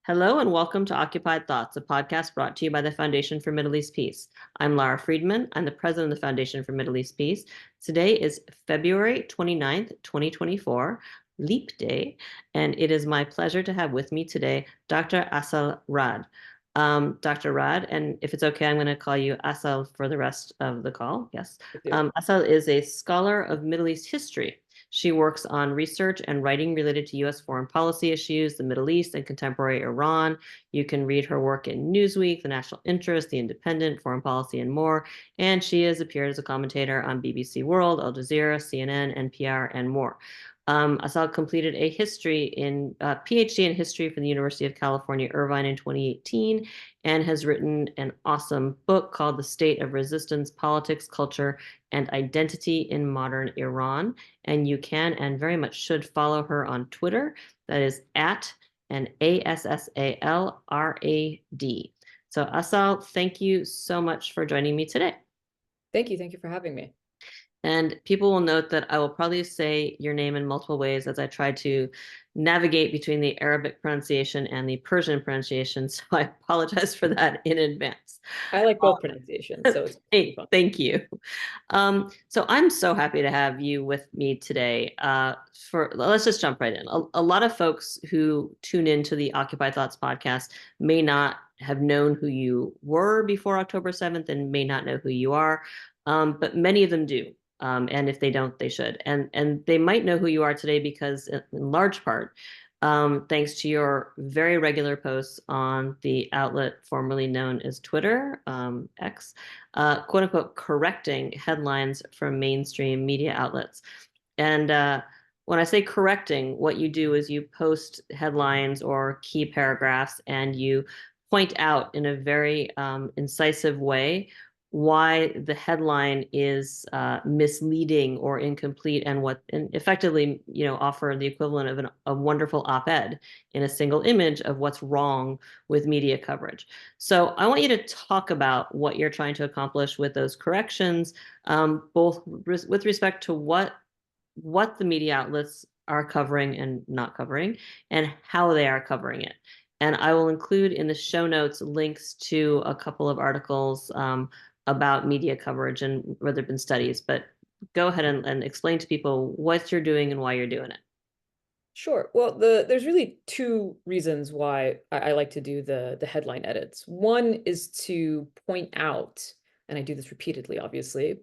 Hello and welcome to Occupied Thoughts, a podcast brought to you by the Foundation for Middle East Peace. I'm Lara Friedman. I'm the president of the Foundation for Middle East Peace. Today is February 29th, 2024, Leap Day, and it is my pleasure to have with me today Dr. Asal Rad. Dr. Rad, and if it's okay, I'm going to call you Asal for the rest of the call. Yes. Asal is a scholar of Middle East history. She works on research and writing related to U.S. foreign policy issues, the Middle East, and contemporary Iran. You can read her work in Newsweek, The National Interest, The Independent, Foreign Policy, and more. And she has appeared as a commentator on BBC World, Al Jazeera, CNN, NPR, and more. Asal completed a PhD in history from the University of California, Irvine in 2018, and has written an awesome book called The State of Resistance, Politics, Culture, and Identity in Modern Iran. And you can and very much should follow her on Twitter. That is at and ASSALRAD. So Asal, thank you so much for joining me today. Thank you. Thank you for having me. And people will note that I will probably say your name in multiple ways as I try to navigate between the Arabic pronunciation and the Persian pronunciation. So I apologize for that in advance. I like both pronunciations, so it's Hey, fun. thank you. So I'm so happy to have you with me today. Let's just jump right in. A lot of folks who tune into the Occupy Thoughts podcast may not have known who you were before October 7th and may not know who you are, but many of them do. And if they don't, they should. And they might know who you are today because, in large part, thanks to your very regular posts on the outlet formerly known as Twitter, X, quote unquote, correcting headlines from mainstream media outlets. And when I say correcting, what you do is you post headlines or key paragraphs and you point out in a very incisive way why the headline is misleading or incomplete and effectively, offer the equivalent of a wonderful op-ed in a single image of what's wrong with media coverage. So I want you to talk about what you're trying to accomplish with those corrections, both with respect to what the media outlets are covering and not covering, and how they are covering it. And I will include in the show notes links to a couple of articles about media coverage and where there have been studies. But go ahead and explain to people what you're doing and why you're doing it. Sure. Well, there's really two reasons why I like to do the headline edits. One is to point out, and I do this repeatedly, obviously,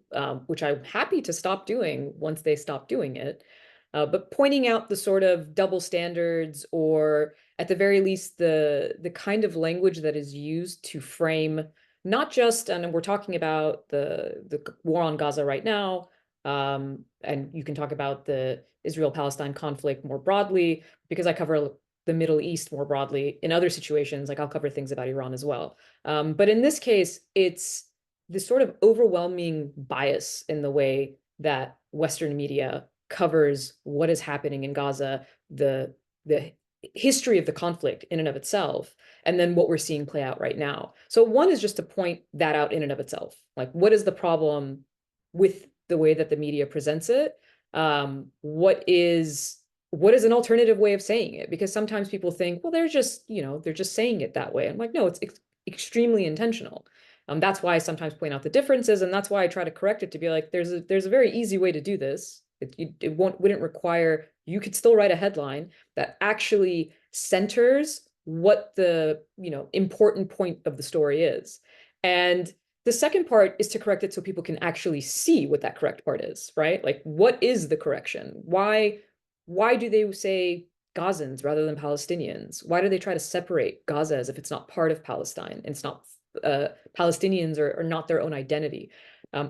which I'm happy to stop doing once they stop doing it. But pointing out the sort of double standards, or at the very least, the kind of language that is used to frame not just, and we're talking about the war on Gaza right now, and you can talk about the Israel-Palestine conflict more broadly, because I cover the Middle East more broadly. In other situations, like I'll cover things about Iran as well. But in this case, it's this sort of overwhelming bias in the way that Western media covers what is happening in Gaza, the history of the conflict in and of itself, and then what we're seeing play out right now. So one is just to point that out in and of itself. Like, what is the problem with the way that the media presents it? What is an alternative way of saying it? Because sometimes people think, well, they're just saying it that way. I'm like, no, it's extremely intentional. That's why I sometimes point out the differences, and that's why I try to correct it to be like, there's a very easy way to do this. It wouldn't require, you could still write a headline that actually centers what the important point of the story is. And the second part is to correct it so people can actually see what that correct part is, right? Like, what is the correction? Why do they say Gazans rather than Palestinians? Why do they try to separate Gaza as if it's not part of Palestine and it's not Palestinians are not their own identity?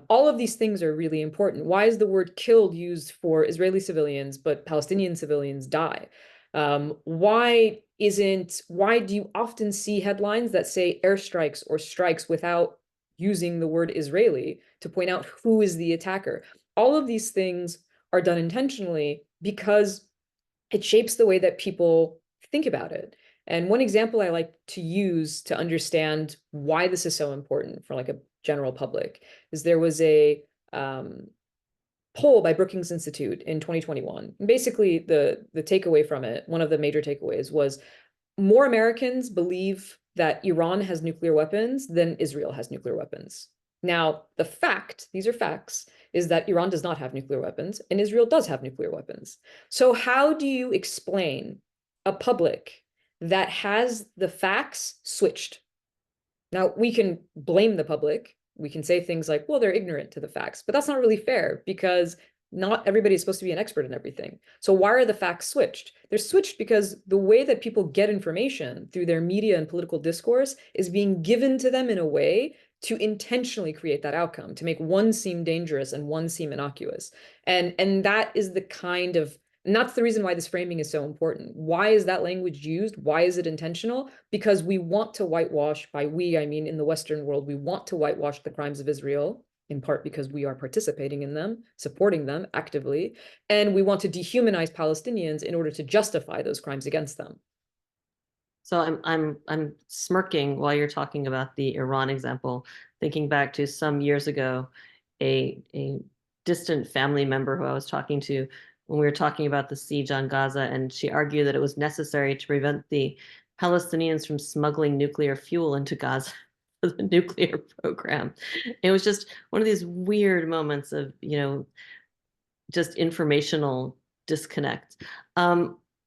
All of these things are really important. Why is the word killed used for Israeli civilians, but Palestinian civilians die? Why do you often see headlines that say airstrikes or strikes without using the word Israeli to point out who is the attacker? All of these things are done intentionally because it shapes the way that people think about it. And one example I like to use to understand why this is so important for like a general public is there was a poll by Brookings Institute in 2021. And basically, the takeaway from it, one of the major takeaways was more Americans believe that Iran has nuclear weapons than Israel has nuclear weapons. Now, the fact, these are facts, is that Iran does not have nuclear weapons and Israel does have nuclear weapons. So, how do you explain a public that has the facts switched? Now, we can blame the public. We can say things like, well, they're ignorant to the facts, but that's not really fair because not everybody is supposed to be an expert in everything. So why are the facts switched? They're switched because the way that people get information through their media and political discourse is being given to them in a way to intentionally create that outcome, to make one seem dangerous and one seem innocuous. And that is the kind of, and that's the reason why this framing is so important. Why is that language used? Why is it intentional? Because we want to whitewash, by we, I mean in the Western world, we want to whitewash the crimes of Israel, in part because we are participating in them, supporting them actively, and we want to dehumanize Palestinians in order to justify those crimes against them. So I'm smirking while you're talking about the Iran example, thinking back to some years ago, a distant family member who I was talking to when we were talking about the siege on Gaza, and she argued that it was necessary to prevent the Palestinians from smuggling nuclear fuel into Gaza for the nuclear program. It was just one of these weird moments of, just informational disconnect.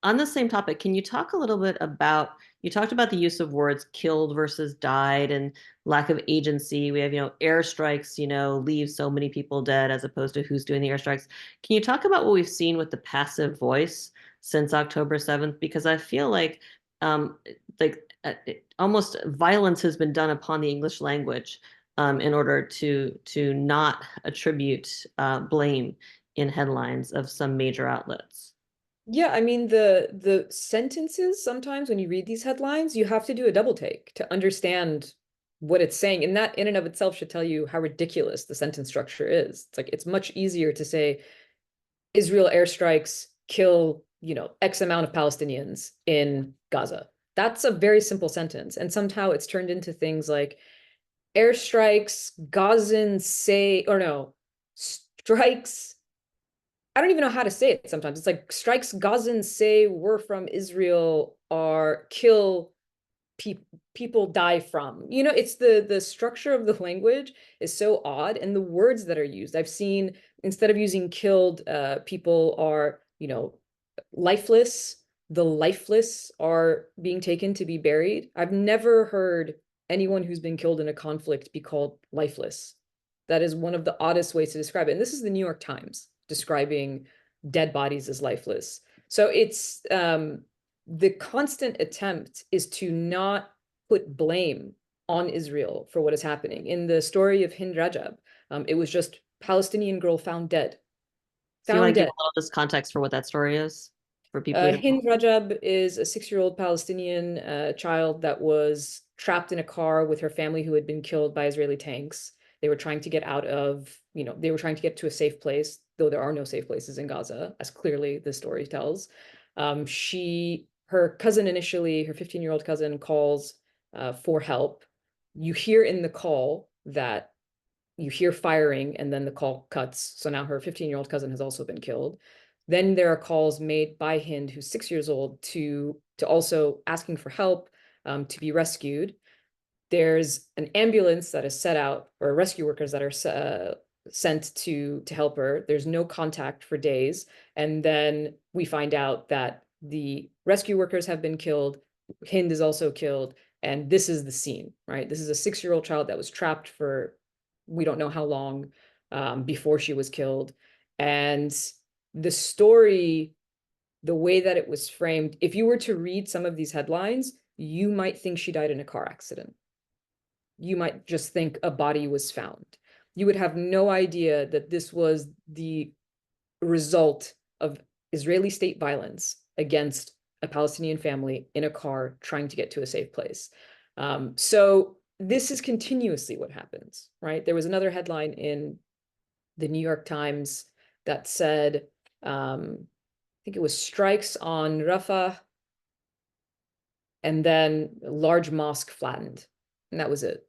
On the same topic, can you talk a little bit about, you talked about the use of words killed versus died and lack of agency. We have, airstrikes, leave so many people dead as opposed to who's doing the airstrikes. Can you talk about what we've seen with the passive voice since October 7th? Because I feel um, almost violence has been done upon the English language in order to not attribute blame in headlines of some major outlets. Yeah, I mean the sentences sometimes when you read these headlines, you have to do a double take to understand what it's saying. And that in and of itself should tell you how ridiculous the sentence structure is. It's like it's much easier to say Israel airstrikes kill, X amount of Palestinians in Gaza. That's a very simple sentence. And somehow it's turned into things like airstrikes, Gazan say, or no, strikes. I don't even know how to say it sometimes. It's like strikes Gazans say were from Israel are kill pe people die from. It's the structure of the language is so odd, and the words that are used. I've seen instead of using killed, people are, lifeless. The lifeless are being taken to be buried. I've never heard anyone who's been killed in a conflict be called lifeless. That is one of the oddest ways to describe it. And this is the New York Times describing dead bodies as lifeless. So it's the constant attempt is to not put blame on Israel for what is happening. In the story of Hind Rajab, it was just Palestinian girl found dead. So you want Found to give dead. a little just context for what that story is for people who don't know? Hind Rajab is a 6-year-old Palestinian child that was trapped in a car with her family who had been killed by Israeli tanks. They were trying to get out of, they were trying to get to a safe place, though there are no safe places in Gaza, as clearly the story tells. Her cousin initially, her 15-year-old cousin calls for help. You hear in the call that you hear firing and then the call cuts. So now her 15-year-old cousin has also been killed. Then there are calls made by Hind, who's 6 years old, to also asking for help, to be rescued. There's an ambulance that is set out, or rescue workers that are sent to help her. There's no contact for days. And then we find out that the rescue workers have been killed. Hind is also killed. And this is the scene, right? This is a 6-year-old child that was trapped for we don't know how long, before she was killed. And the story, the way that it was framed, if you were to read some of these headlines, you might think she died in a car accident. You might just think a body was found. You would have no idea that this was the result of Israeli state violence against a Palestinian family in a car trying to get to a safe place. So this is continuously what happens, right? There was another headline in the New York Times that said, I think it was strikes on Rafah and then large mosque flattened. And that was it.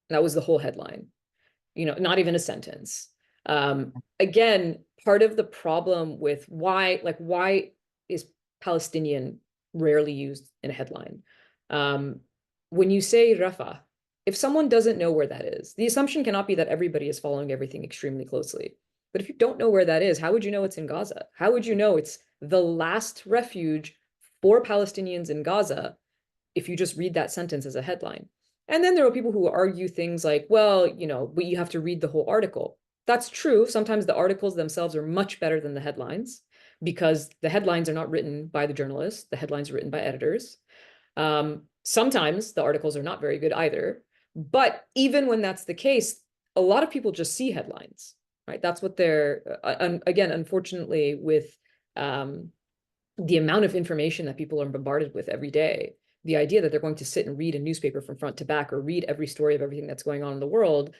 That was the whole headline, not even a sentence. Again, part of the problem with why is Palestinian rarely used in a headline. Um, when you say Rafah, if someone doesn't know where that is, the assumption cannot be that everybody is following everything extremely closely. But if you don't know where that is, how would you know it's in Gaza? How would you know it's the last refuge for Palestinians in Gaza if you just read that sentence as a headline? And then there are people who argue things like, well, but you have to read the whole article. That's true. Sometimes the articles themselves are much better than the headlines because the headlines are not written by the journalists. The headlines are written by editors. Sometimes the articles are not very good either. But even when that's the case, a lot of people just see headlines, right? That's what they're, again, unfortunately, with the amount of information that people are bombarded with every day, the idea that they're going to sit and read a newspaper from front to back or read every story of everything that's going on in the world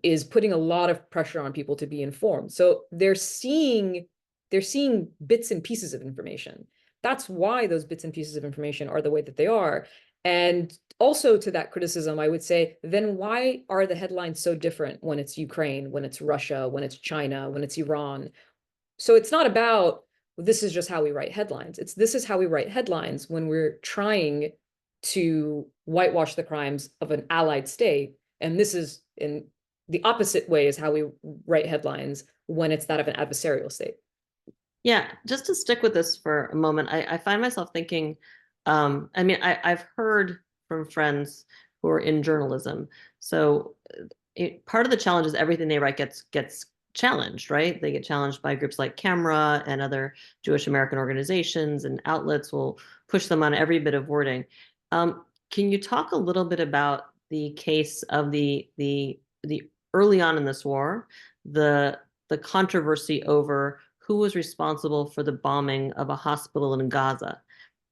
is putting a lot of pressure on people to be informed. So they're seeing bits and pieces of information. That's why those bits and pieces of information are the way that they are. And also to that criticism, I would say, then why are the headlines so different when it's Ukraine, when it's Russia, when it's China, when it's Iran? So it's not about this is just how we write headlines. It's this is how we write headlines when we're trying to whitewash the crimes of an allied state. And this is in the opposite way is how we write headlines when it's that of an adversarial state. Yeah, just to stick with this for a moment, I find myself thinking, I mean, I've heard from friends who are in journalism. So part of the challenge is everything they write gets challenged, right? They get challenged by groups like Camera and other Jewish American organizations, and outlets will push them on every bit of wording. Can you talk a little bit about the case of the early on in this war, the controversy over who was responsible for the bombing of a hospital in Gaza?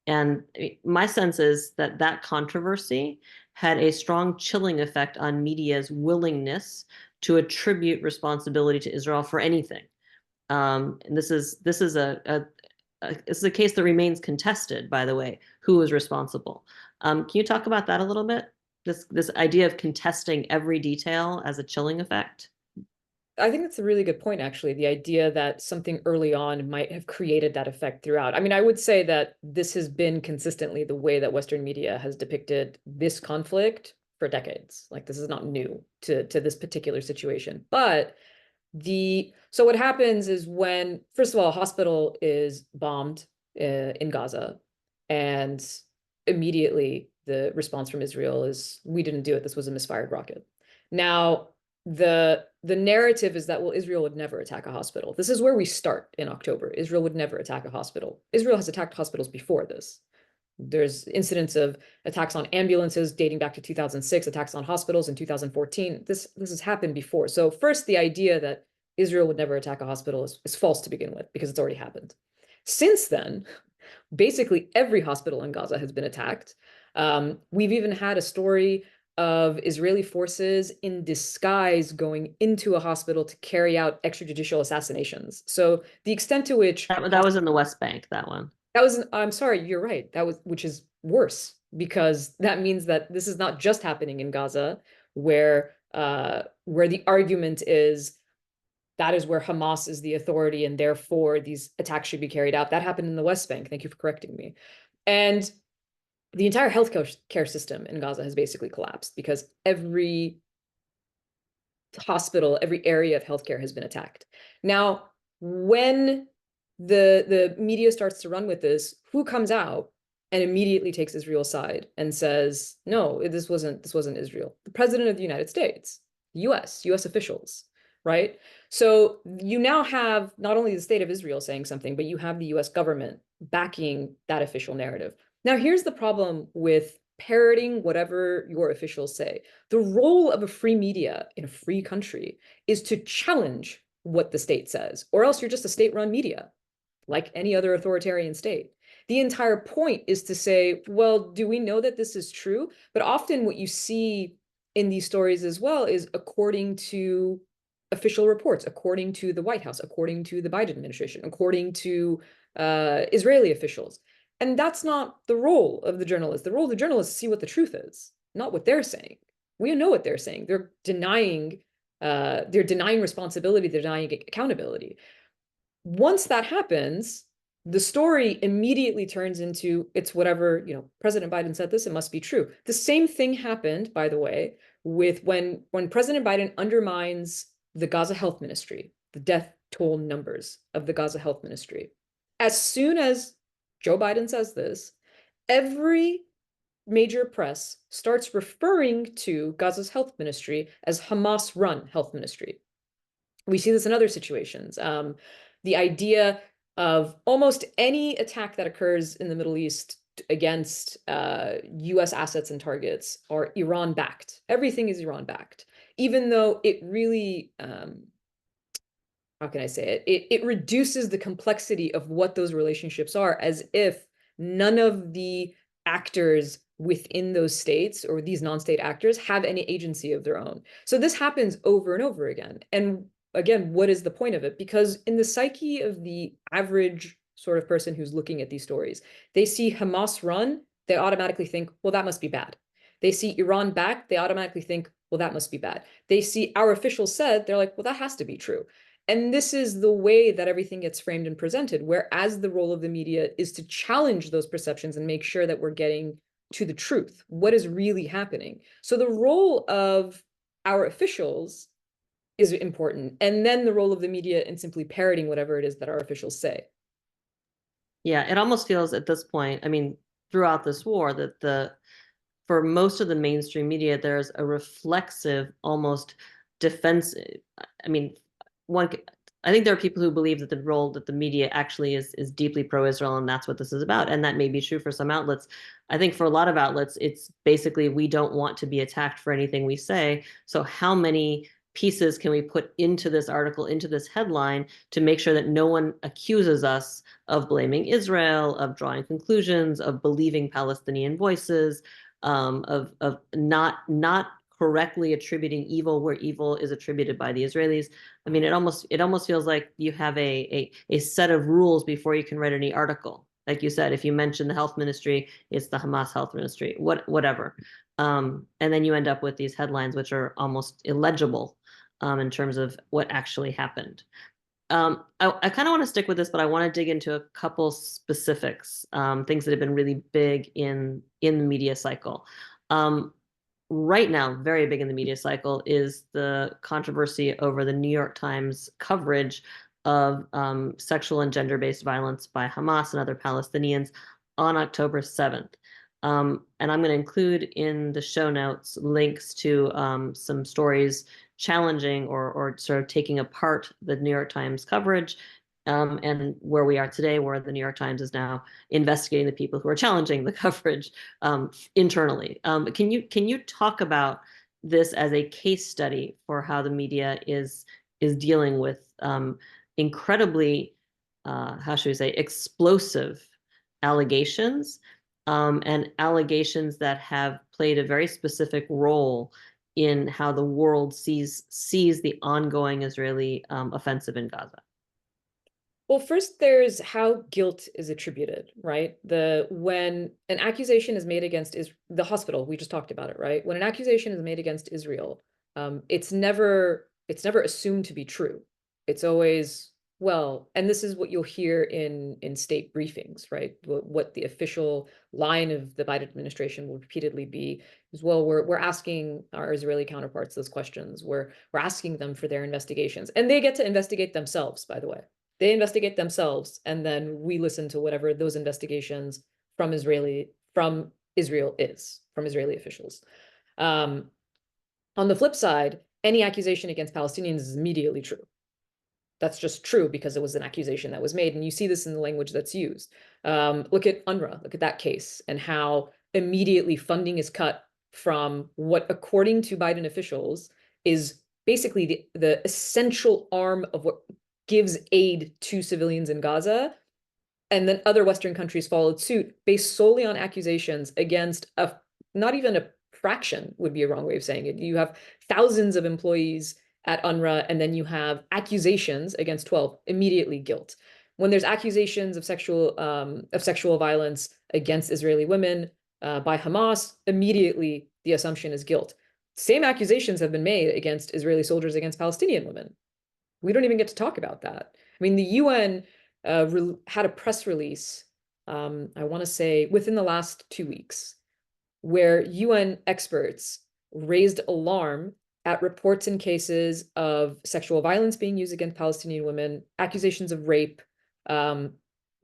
And my sense is that that controversy had a strong chilling effect on media's willingness to attribute responsibility to Israel for anything. And this is a case that remains contested, by the way, who is responsible. Can you talk about that a little bit? This idea of contesting every detail as a chilling effect? I think that's a really good point, actually. The idea that something early on might have created that effect throughout. I mean, I would say that this has been consistently the way that Western media has depicted this conflict for decades. Like this is not new to this particular situation. But so what happens is when, first of all, a hospital is bombed in Gaza, and immediately the response from Israel is, we didn't do it. This was a misfired rocket. Now, the narrative is that, well, Israel would never attack a hospital. This is where we start in October. Israel would never attack a hospital. Israel has attacked hospitals before this. There's incidents of attacks on ambulances dating back to 2006, attacks on hospitals in 2014. This has happened before. So first, the idea that Israel would never attack a hospital is false to begin with because it's already happened. Since then, basically every hospital in Gaza has been attacked. We've even had a story of Israeli forces in disguise going into a hospital to carry out extrajudicial assassinations. So the extent to which That was in the West Bank, that one. that was, I'm sorry, you're right. That was, which is worse because that means that this is not just happening in Gaza, where the argument is that is where Hamas is the authority and therefore these attacks should be carried out. That happened in the West Bank. Thank you for correcting me. And the entire healthcare care system in Gaza has basically collapsed because every hospital, every area of healthcare has been attacked. Now, when the media starts to run with this, who comes out and immediately takes Israel's side and says, no, this wasn't Israel? The president of the United States, US officials, right? So you now have not only the state of Israel saying something, but you have the US government backing that official narrative. Now, here's the problem with parroting whatever your officials say. The role of a free media in a free country is to challenge what the state says, or else you're just a state-run media, like any other authoritarian state. The entire point is to say, well, do we know that this is true? But often what you see in these stories as well is according to official reports, according to the White House, according to the Biden administration, according to Israeli officials. And that's not the role of the journalist. The role of the journalist is to see what the truth is, not what they're saying. We know what they're saying. They're denying responsibility, they're denying accountability. Once that happens, The story immediately turns into it's whatever, President Biden said this, it must be true. The same thing happened, by the way, with when President Biden undermines the Gaza Health Ministry, the death toll numbers of the Gaza Health Ministry. As soon as Joe Biden says this, every major press starts referring to Gaza's health ministry as Hamas-run health ministry. We see this in other situations. The idea of almost any attack that occurs in the Middle East against US assets and targets are Iran backed. Everything is Iran backed, even though it really, how can I say it reduces the complexity of what those relationships are, as if none of the actors within those states or these non-state actors have any agency of their own. So this happens over and over again. And again, what is the point of it? Because in the psyche of the average sort of person who's looking at these stories, they see Hamas run, they automatically think, well, that must be bad. They see Iran back, they automatically think, well, that must be bad. They see our officials said, they're like, well, that has to be true. And this is the way that everything gets framed and presented, whereas the role of the media is to challenge those perceptions and make sure that we're getting to the truth. What is really happening? So the role of our officials is important. And then the role of the media in simply parroting whatever it is that our officials say. Yeah, it almost feels at this point, I mean, throughout this war, that for most of the mainstream media, there's a reflexive, almost defensive. I mean, one. I think there are people who believe that the role that the media actually is deeply pro-Israel, and that's what this is about, and that may be true for some outlets. I think for a lot of outlets, it's basically we don't want to be attacked for anything we say. So how many pieces can we put into this article, into this headline, to make sure that no one accuses us of blaming Israel, of drawing conclusions, of believing Palestinian voices, of not correctly attributing evil where evil is attributed by the Israelis. I mean, it almost feels like you have a set of rules before you can write any article. Like you said, if you mention the health ministry, it's the Hamas health ministry, whatever. And then you end up with these headlines which are almost illegible in terms of what actually happened. I kind of want to stick with this, but I want to dig into a couple specifics, things that have been really big in the media cycle. Right now, very big in the media cycle is the controversy over the New York Times coverage of sexual and gender-based violence by Hamas and other Palestinians on October 7th. And I'm going to include in the show notes links to some stories challenging or sort of taking apart the New York Times coverage, and where we are today, where the New York Times is now investigating the people who are challenging the coverage internally. Can you talk about this as a case study for how the media is dealing with incredibly, how should we say, explosive allegations, and allegations that have played a very specific role in how the world sees the ongoing Israeli offensive in Gaza? Well, first there's how guilt is attributed, right? When an accusation is made against the hospital, we just talked about it, right? When an accusation is made against Israel, it's never assumed to be true. It's always, well, and this is what you'll hear in state briefings, right? What the official line of the Biden administration will repeatedly be is, well, we're asking our Israeli counterparts those questions. We're asking them for their investigations, and they get to investigate themselves, by the way. They investigate themselves, and then we listen to whatever those investigations from Israel is, from Israeli officials. Um, on the flip side, any accusation against Palestinians is immediately true. That's just true because it was an accusation that was made, and you see this in the language that's used. Look at UNRWA, look at that case, and how immediately funding is cut from what, according to Biden officials, is basically the essential arm of what gives aid to civilians in Gaza. And then other Western countries followed suit based solely on accusations against not even a fraction would be a wrong way of saying it. You have thousands of employees at UNRWA, and then you have accusations against 12, immediately guilt. When there's accusations of sexual violence against Israeli women by Hamas, immediately the assumption is guilt. Same accusations have been made against Israeli soldiers against Palestinian women. We don't even get to talk about that. I mean, the UN had a press release, I want to say within the last 2 weeks, where UN experts raised alarm at reports and cases of sexual violence being used against Palestinian women, accusations of rape, um,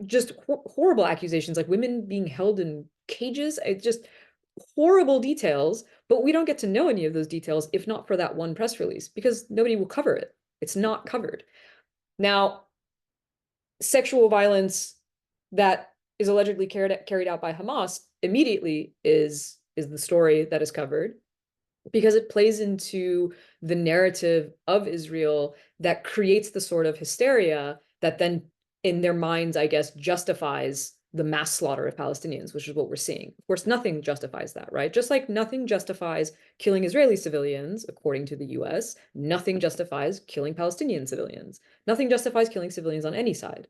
just horrible accusations, like women being held in cages. It just horrible details, but we don't get to know any of those details if not for that one press release because nobody will cover it. It's not covered. Now, sexual violence that is allegedly carried out by Hamas immediately is the story that is covered because it plays into the narrative of Israel that creates the sort of hysteria that then in their minds, I guess, justifies the mass slaughter of Palestinians, which is what we're seeing. Of course, nothing justifies that, right? Just like nothing justifies killing Israeli civilians, according to the US, nothing justifies killing Palestinian civilians. Nothing justifies killing civilians on any side.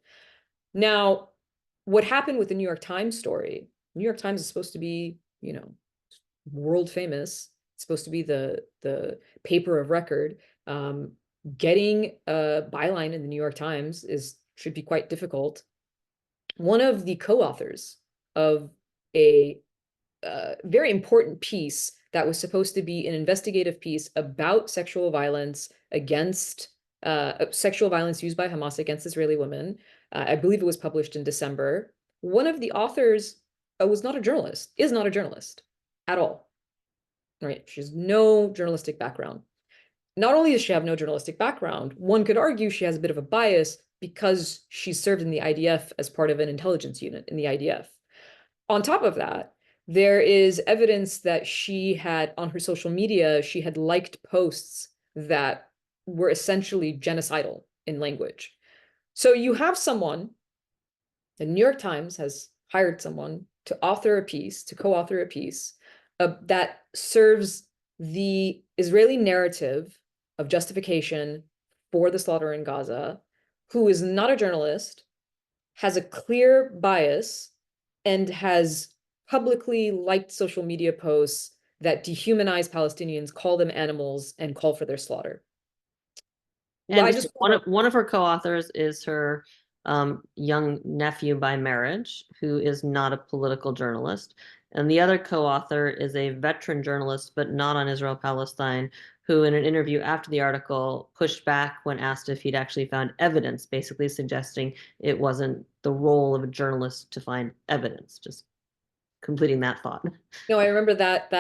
Now, what happened with the New York Times story? New York Times is supposed to be, world famous. It's supposed to be the paper of record. Getting a byline in the New York Times is should be quite difficult. One of the co-authors of a very important piece that was supposed to be an investigative piece about sexual violence against sexual violence used by Hamas against Israeli women. I believe it was published in December. One of the authors was not a journalist, is not a journalist at all. Right? She has no journalistic background. Not only does she have no journalistic background, one could argue she has a bit of a bias because she served in the IDF as part of an intelligence unit in the IDF. On top of that, there is evidence that she had on her social media, she had liked posts that were essentially genocidal in language. So you have someone, the New York Times has hired someone to author a piece, to co-author a piece that serves the Israeli narrative of justification for the slaughter in Gaza, who is not a journalist, has a clear bias, and has publicly liked social media posts that dehumanize Palestinians, call them animals, and call for their slaughter. Well, I And just one of her co-authors is her young nephew by marriage, who is not a political journalist. And the other co-author is a veteran journalist, but not on Israel-Palestine, who in an interview after the article pushed back when asked if he'd actually found evidence, basically suggesting it wasn't the role of a journalist to find evidence, just completing that thought. no, I remember that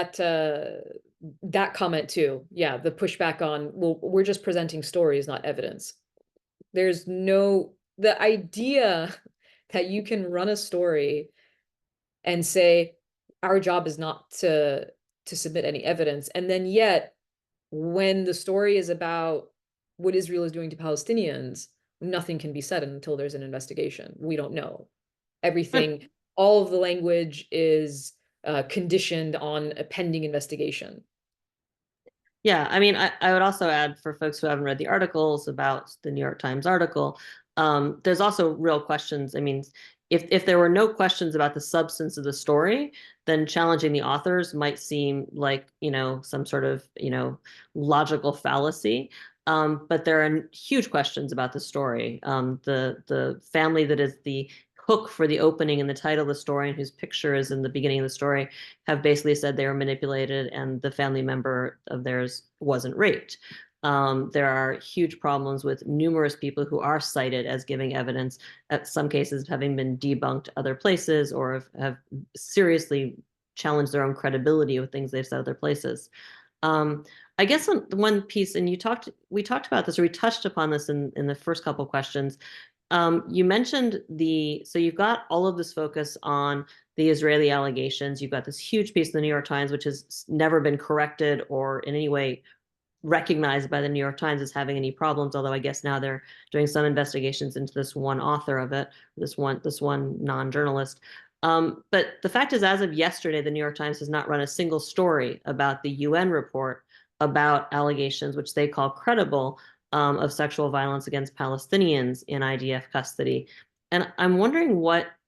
comment too. Yeah, the pushback on, well, we're just presenting stories, not evidence. There's no the idea that you can run a story and say our job is not to submit any evidence, and then yet when the story is about what Israel is doing to Palestinians, nothing can be said until there's an investigation. We don't know. Everything, all of the language is conditioned on a pending investigation. Yeah, I mean, I would also add for folks who haven't read the articles about the New York Times article, there's also real questions. I mean, if there were no questions about the substance of the story, then challenging the authors might seem like, some sort of, logical fallacy. But there are huge questions about the story. The family that is the hook for the opening and the title of the story and whose picture is in the beginning of the story have basically said they were manipulated and the family member of theirs wasn't raped. There are huge problems with numerous people who are cited as giving evidence, at some cases having been debunked other places or have seriously challenged their own credibility with things they've said other places. I guess on one piece, and we talked about this, or we touched upon this in the first couple of questions. You mentioned so you've got all of this focus on the Israeli allegations. You've got this huge piece in the New York Times, which has never been corrected or in any way recognized by the New York Times as having any problems, although I guess now they're doing some investigations into this one author of it, this one non-journalist. But the fact is, as of yesterday, the New York Times has not run a single story about the UN report about allegations, which they call credible, of sexual violence against Palestinians in IDF custody. And I'm wondering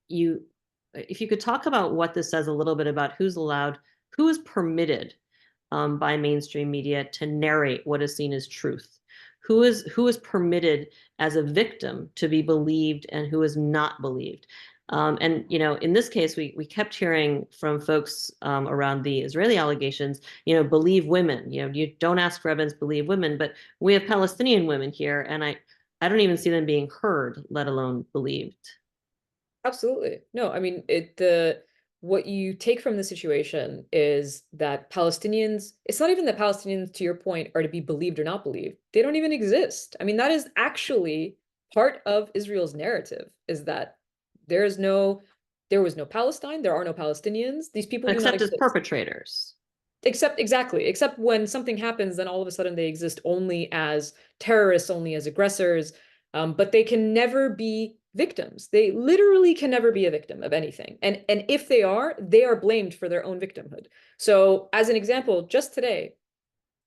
if you could talk about what this says a little bit about who is permitted by mainstream media to narrate what is seen as truth, who is permitted as a victim to be believed and who is not believed. And in this case, we kept hearing from folks around the Israeli allegations, believe women. You don't ask for evidence, believe women. But we have Palestinian women here, and I don't even see them being heard, let alone believed. Absolutely. No, I mean, the what you take from the situation is that Palestinians, it's not even that Palestinians, to your point, are to be believed or not believed. They don't even exist. I mean, that is actually part of Israel's narrative, is that there is no, there was no Palestine, there are no Palestinians, these people do not Except as exist. perpetrators. Except when something happens, then all of a sudden they exist only as terrorists, only as aggressors, but they can never be victims. They literally can never be a victim of anything. And if they are blamed for their own victimhood. So as an example, just today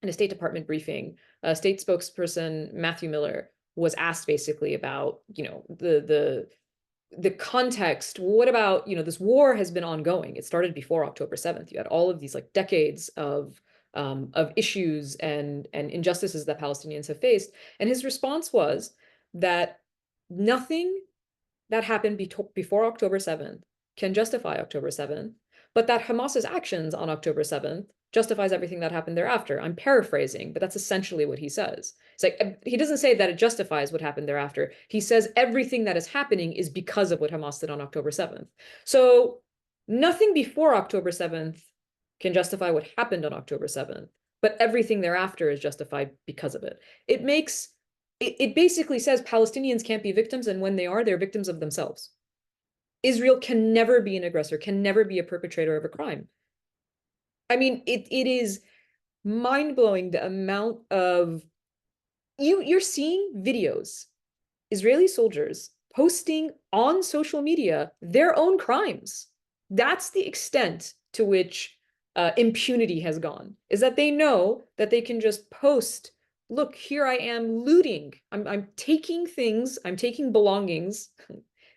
in a State Department briefing, State spokesperson Matthew Miller was asked basically about, the context. What about, this war has been ongoing. It started before October 7th. You had all of these like decades of issues and injustices that Palestinians have faced. And his response was that nothing that happened before October 7th can justify October 7th, but that Hamas's actions on October 7th justifies everything that happened thereafter. I'm paraphrasing, but that's essentially what he says. It's like he doesn't say that it justifies what happened thereafter. He says everything that is happening is because of what Hamas did on October 7th. So nothing before October 7th can justify what happened on October 7th, but everything thereafter is justified because of it. It basically says Palestinians can't be victims, and when they are, they're victims of themselves. Israel can never be an aggressor, can never be a perpetrator of a crime. I mean, it is mind-blowing the amount of you're seeing videos, Israeli soldiers posting on social media their own crimes. That's the extent to which impunity has gone, is that they know that they can just post, look, here I am looting. I'm taking things, I'm taking belongings.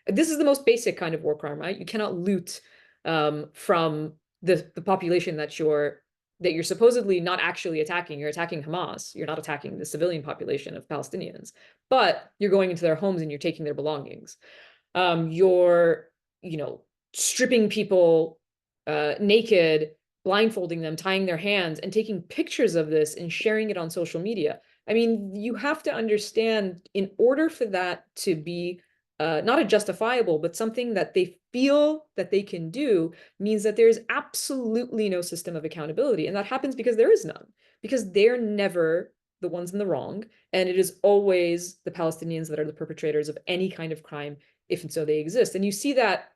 This is the most basic kind of war crime, right? You cannot loot from the population that you're supposedly not actually attacking. You're attacking Hamas. You're not attacking the civilian population of Palestinians, but you're going into their homes and you're taking their belongings. You're, stripping people naked, blindfolding them, tying their hands, and taking pictures of this and sharing it on social media. I mean, you have to understand, in order for that to be not a justifiable, but something that they feel that they can do, means that there's absolutely no system of accountability. And that happens because there is none, because they're never the ones in the wrong. And it is always the Palestinians that are the perpetrators of any kind of crime, if and so they exist. And you see that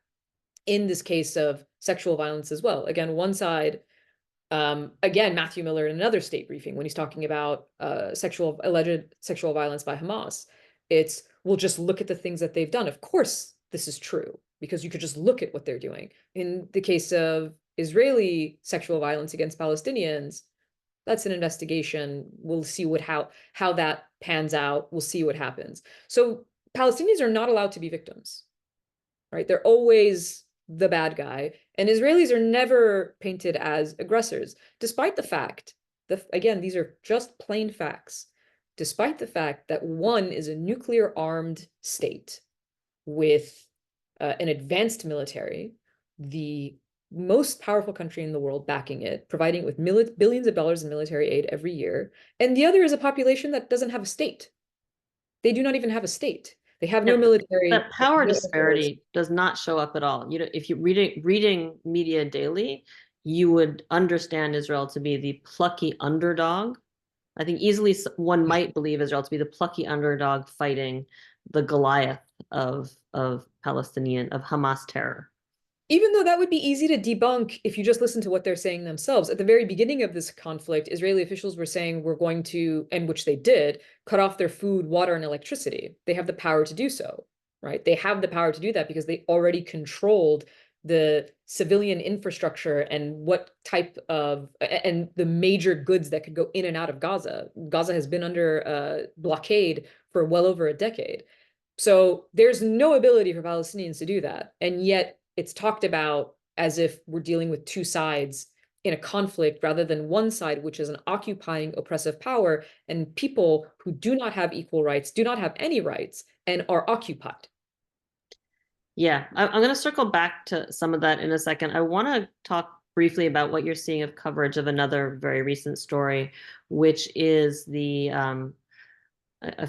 in this case of sexual violence as well. Again, one side, again, Matthew Miller in another state briefing, when he's talking about alleged sexual violence by Hamas, it's, we'll just look at the things that they've done. Of course, this is true, because you could just look at what they're doing. In the case of Israeli sexual violence against Palestinians, that's an investigation. We'll see how that pans out. We'll see what happens. So Palestinians are not allowed to be victims, right? They're always the bad guy, and Israelis are never painted as aggressors, despite the fact that, again, these are just plain facts, despite the fact that one is a nuclear armed state with an advanced military, the most powerful country in the world backing it, providing it with billions of dollars in military aid every year, and the other is a population that doesn't have a state. They do not even have a state. They have no Yeah, military. that power disparity does not show up at all. If you're reading media daily, you would understand Israel to be the plucky underdog. I think easily one might believe Israel to be the plucky underdog fighting the Goliath of Hamas terror. Even though that would be easy to debunk if you just listen to what they're saying themselves. At the very beginning of this conflict, Israeli officials were saying we're going to, and which they did, cut off their food, water, and electricity. They have the power to do so, right? They have the power to do that because they already controlled the civilian infrastructure and and the major goods that could go in and out of Gaza. Gaza has been under blockade for well over a decade. So there's no ability for Palestinians to do that. And yet it's talked about as if we're dealing with two sides in a conflict rather than one side, which is an occupying oppressive power, and people who do not have equal rights, do not have any rights, and are occupied. Yeah, I'm going to circle back to some of that in a second. I want to talk briefly about what you're seeing of coverage of another very recent story, which is the uh,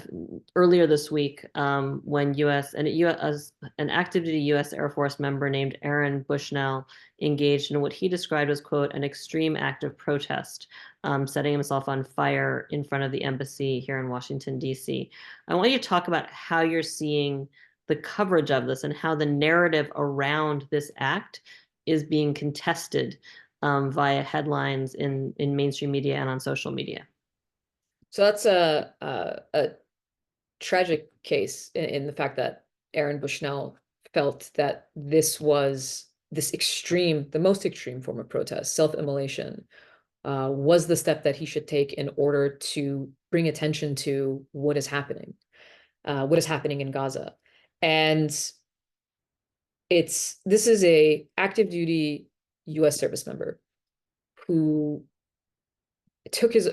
earlier this week when an active duty U.S. Air Force member named Aaron Bushnell engaged in what he described as, quote, an extreme act of protest, setting himself on fire in front of the embassy here in Washington, D.C. I want you to talk about how you're seeing the coverage of this and how the narrative around this act is being contested via headlines in mainstream media and on social media. So that's a tragic case in the fact that Aaron Bushnell felt that this was this extreme, the most extreme form of protest, self-immolation, was the step that he should take in order to bring attention to what is happening in Gaza. And this is a active duty US service member who took his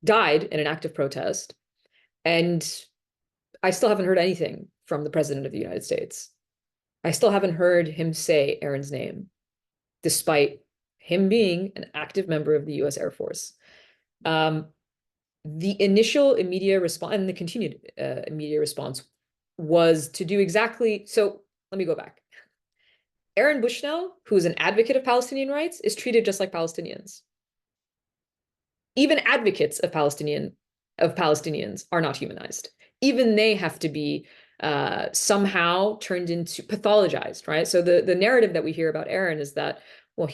died in an act of protest. And I still haven't heard anything from the president of the United States. I still haven't heard him say Aaron's name, despite him being an active member of the US Air Force. The initial immediate response and the continued immediate response was to do exactly so. Let me go back. Aaron Bushnell, who is an advocate of Palestinian rights, is treated just like Palestinians. Even advocates of Palestinians are not humanized. Even they have to be somehow turned into pathologized, right? So the narrative that we hear about Aaron is that, well,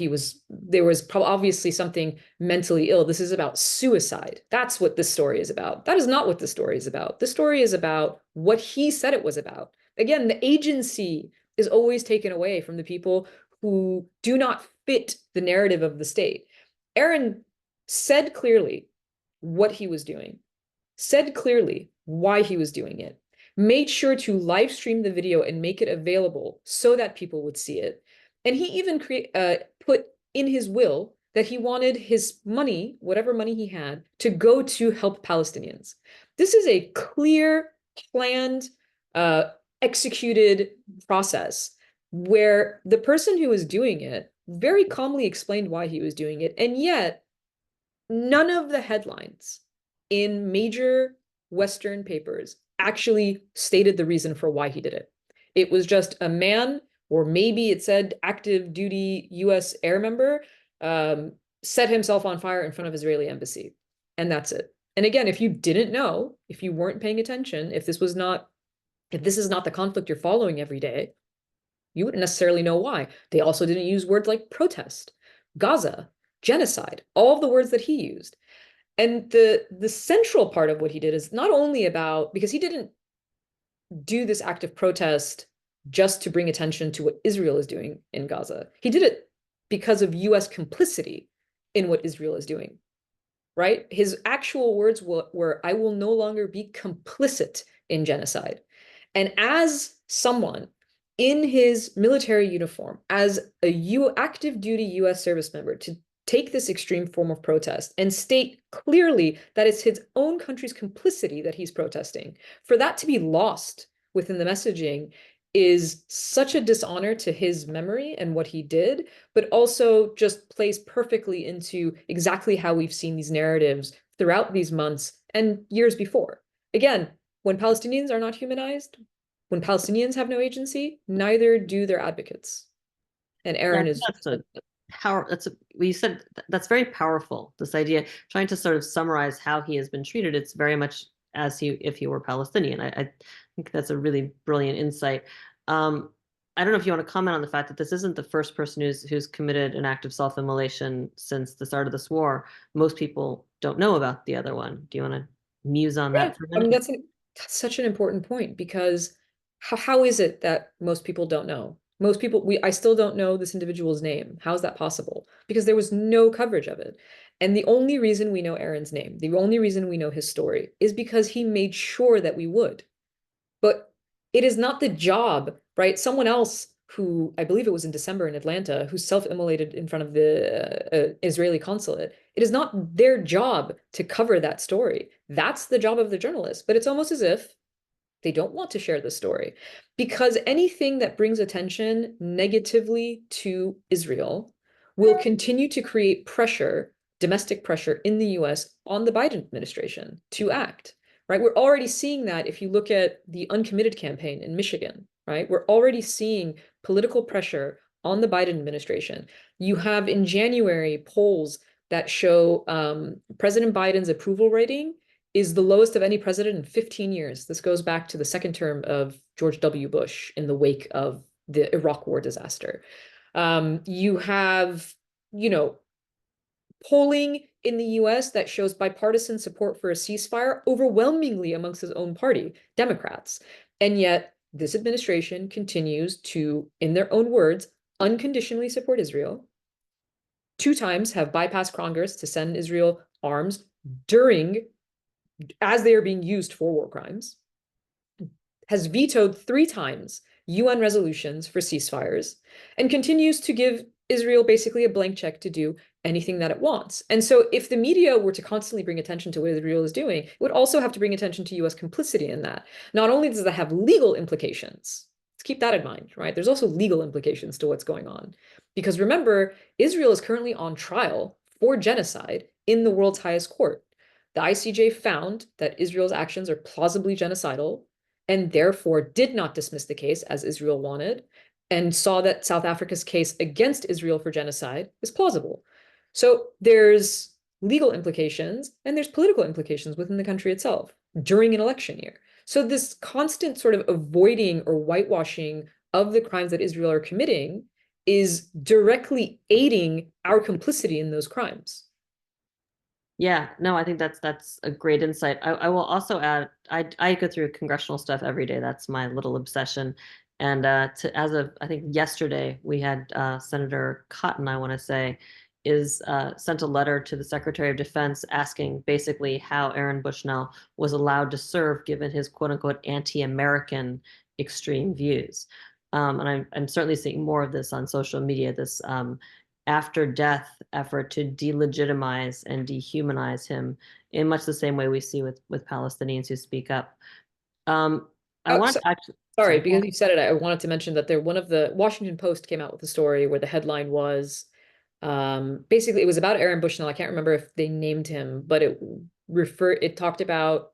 there was obviously something mentally ill. This is about suicide. That's what this story is about. That is not what the story is about. The story is about what he said it was about. Again, the agency is always taken away from the people who do not fit the narrative of the state. Aaron said clearly what he was doing, said clearly why he was doing it, made sure to live stream the video and make it available so that people would see it. And he even put in his will that he wanted his money, whatever money he had, to go to help Palestinians. This is a clear, planned, executed process where the person who was doing it very calmly explained why he was doing it. And yet, none of the headlines in major Western papers actually stated the reason for why he did it. It was just a man, or maybe it said active duty US air member, set himself on fire in front of Israeli embassy. And that's it. And again, if you didn't know, if you weren't paying attention, if this is not the conflict you're following every day, you wouldn't necessarily know why. They also didn't use words like protest, Gaza, genocide, all of the words that he used. And the central part of what he did is not only about, because he didn't do this act of protest just to bring attention to what Israel is doing in Gaza. He did it because of US complicity in what Israel is doing, right? His actual words were, I will no longer be complicit in genocide. And as someone in his military uniform, as a active duty US service member, to take this extreme form of protest and state clearly that it's his own country's complicity that he's protesting, for that to be lost within the messaging is such a dishonor to his memory and what he did, but also just plays perfectly into exactly how we've seen these narratives throughout these months and years before. Again, when Palestinians are not humanized, when Palestinians have no agency, neither do their advocates. And Aaron is that's a power. You said that's very powerful. This idea, trying to sort of summarize how he has been treated, it's very much as if he were Palestinian. I think that's a really brilliant insight. I don't know if you want to comment on the fact that this isn't the first person who's committed an act of self-immolation since the start of this war. Most people don't know about the other one. Do you want to muse on Yeah, that for a I mean minute? that's such an important point because how is it that most people don't know? Most people I still don't know this individual's name. How is that possible? Because there was no coverage of it. And the only reason we know Aaron's name, the only reason we know his story is because he made sure that we would. But it is not the job, right? Someone else who I believe it was in December in Atlanta, who self-immolated in front of the Israeli consulate. It is not their job to cover that story. That's the job of the journalist. But it's almost as if they don't want to share the story because anything that brings attention negatively to Israel will continue to create pressure, domestic pressure in the US on the Biden administration to act, right? We're already seeing that if you look at the uncommitted campaign in Michigan, right? We're already seeing political pressure on the Biden administration. You have in January polls that show President Biden's approval rating is the lowest of any president in 15 years. This goes back to the second term of George W. Bush in the wake of the Iraq War disaster. You have, you know, polling in the US that shows bipartisan support for a ceasefire overwhelmingly amongst his own party, Democrats. And yet, this administration continues to, in their own words, unconditionally support Israel. 2 times have bypassed Congress to send Israel arms during as they are being used for war crimes, has vetoed 3 times UN resolutions for ceasefires, and continues to give Israel basically a blank check to do anything that it wants. And so if the media were to constantly bring attention to what Israel is doing, it would also have to bring attention to US complicity in that. Not only does that have legal implications, let's keep that in mind, right? There's also legal implications to what's going on. Because remember, Israel is currently on trial for genocide in the world's highest court. The ICJ found that Israel's actions are plausibly genocidal and therefore did not dismiss the case as Israel wanted and saw that South Africa's case against Israel for genocide is plausible. So there's legal implications and there's political implications within the country itself during an election year. So this constant sort of avoiding or whitewashing of the crimes that Israel are committing is directly aiding our complicity in those crimes. Yeah, no, I think that's a great insight. I will also add, I go through congressional stuff every day. That's my little obsession. And as of I think yesterday, we had Senator Cotton, I want to say, is sent a letter to the Secretary of Defense asking basically how Aaron Bushnell was allowed to serve given his quote unquote anti-American extreme views. And I'm certainly seeing more of this on social media. This after death effort to delegitimize and dehumanize him in much the same way we see with Palestinians who speak up. I Oh, want so, to actually, sorry, sorry, go because ahead. you said it, I wanted to mention that one of the Washington Post came out with a story where the headline was basically it was about Aaron Bushnell. I can't remember if they named him, but it talked about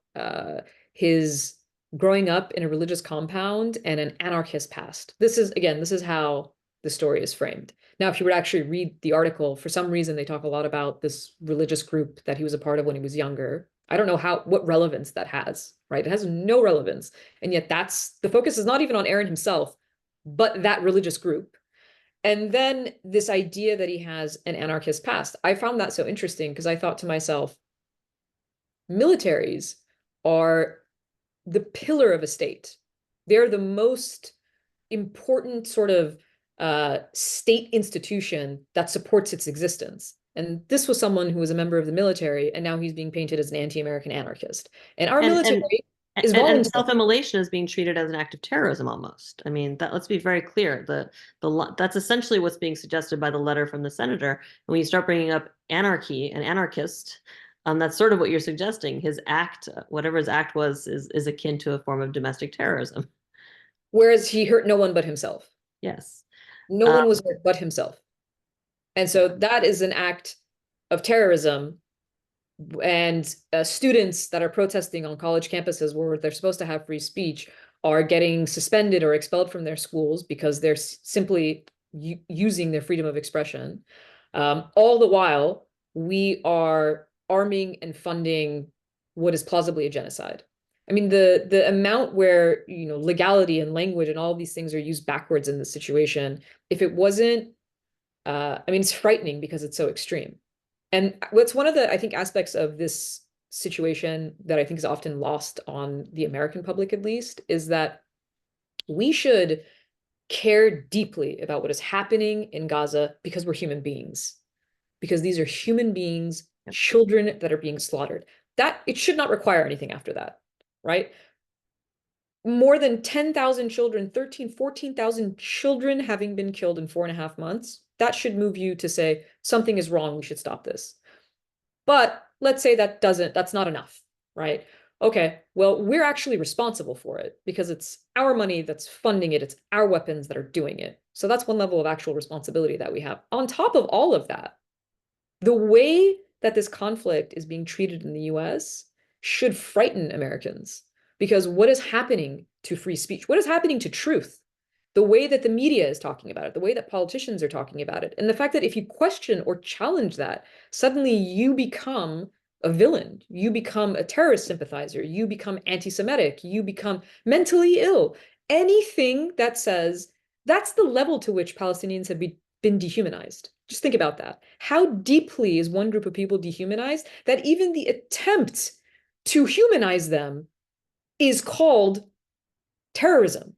his growing up in a religious compound and an anarchist past. This is how the story is framed. Now, if you were to actually read the article, for some reason they talk a lot about this religious group that he was a part of when he was younger. I don't know what relevance that has, right? It has no relevance. And yet that's the focus is not even on Aaron himself, but that religious group. And then this idea that he has an anarchist past. I found that so interesting because I thought to myself, militaries are the pillar of a state. They're the most important sort of state institution that supports its existence. And this was someone who was a member of the military, and now he's being painted as an anti-American anarchist. And our and military and is and voluntary. self-immolation is being treated as an act of terrorism almost. I mean, that let's be very clear. That's essentially what's being suggested by the letter from the senator. And when you start bringing up anarchy and anarchist, that's sort of what you're suggesting. His act, whatever his act was, is akin to a form of domestic terrorism. Whereas he hurt no one but himself. Yes. No Um, one was hurt but himself. And so that is an act of terrorism. And students that are protesting on college campuses where they're supposed to have free speech are getting suspended or expelled from their schools because they're simply using their freedom of expression. All the while, we are arming and funding what is plausibly a genocide. I mean, the amount where, legality and language and all these things are used backwards in this situation, if it wasn't, I mean, it's frightening because it's so extreme. And what's one of the, I think, aspects of this situation that I think is often lost on the American public, at least, is that we should care deeply about what is happening in Gaza because we're human beings, because these are human beings, children that are being slaughtered. That it should not require anything after that, right? more than 10,000 children, 13, 14,000 children having been killed in 4.5 months, that should move you to say something is wrong. We should stop this. But let's say that's not enough, right? Okay, well, we're actually responsible for it because it's our money that's funding it. It's our weapons that are doing it. So that's one level of actual responsibility that we have. On top of all of that, the way that this conflict is being treated in the US should frighten Americans because what is happening to free speech? What is happening to truth? The way that the media is talking about it, the way that politicians are talking about it, and the fact that if you question or challenge that, suddenly you become a villain, you become a terrorist sympathizer, you become anti-Semitic, you become mentally ill. Anything that says that's the level to which Palestinians have been dehumanized. Just think about that. How deeply is one group of people dehumanized that even the attempt to humanize them is called terrorism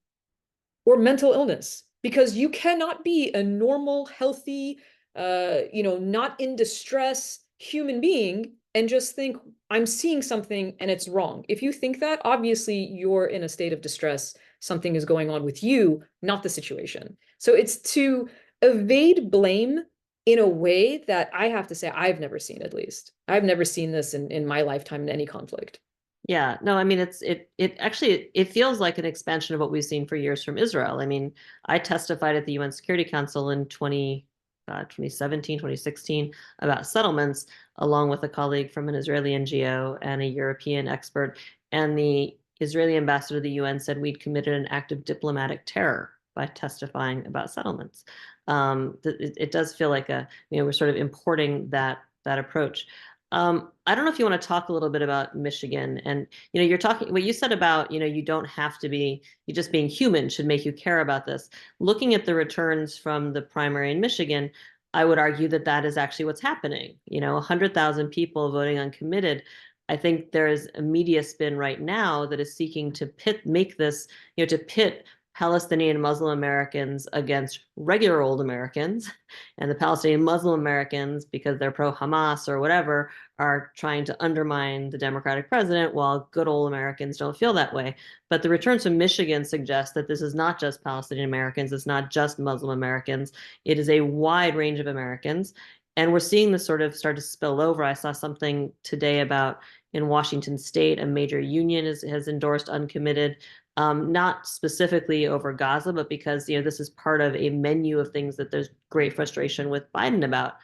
or mental illness? Because you cannot be a normal, healthy, not in distress human being and just think, I'm seeing something and it's wrong. If you think that, obviously you're in a state of distress. Something is going on with you, not the situation. So it's to evade blame in a way that I have to say I've never seen, at least. I've never seen this in my lifetime in any conflict. Yeah, no, I mean it actually it feels like an expansion of what we've seen for years from Israel. I mean, I testified at the UN Security Council in 2017, 2016 about settlements, along with a colleague from an Israeli NGO and a European expert. And the Israeli ambassador to the UN said we'd committed an act of diplomatic terror by testifying about settlements. It does feel like we're sort of importing that approach. I don't know if you want to talk a little bit about Michigan and, you're talking what you said about, you don't have to be, you just being human should make you care about this. Looking at the returns from the primary in Michigan, I would argue that that is actually what's happening. 100,000 people voting uncommitted. I think there's a media spin right now that is seeking to make this, to pit Palestinian Muslim Americans against regular old Americans, and the Palestinian Muslim Americans, because they're pro-Hamas or whatever, are trying to undermine the Democratic president, while good old Americans don't feel that way. But the returns from Michigan suggest that this is not just Palestinian Americans, it's not just Muslim Americans, it is a wide range of Americans. And we're seeing this sort of start to spill over. I saw something today about in Washington State, a major union has endorsed uncommitted, not specifically over Gaza, but because this is part of a menu of things that there's great frustration with Biden about.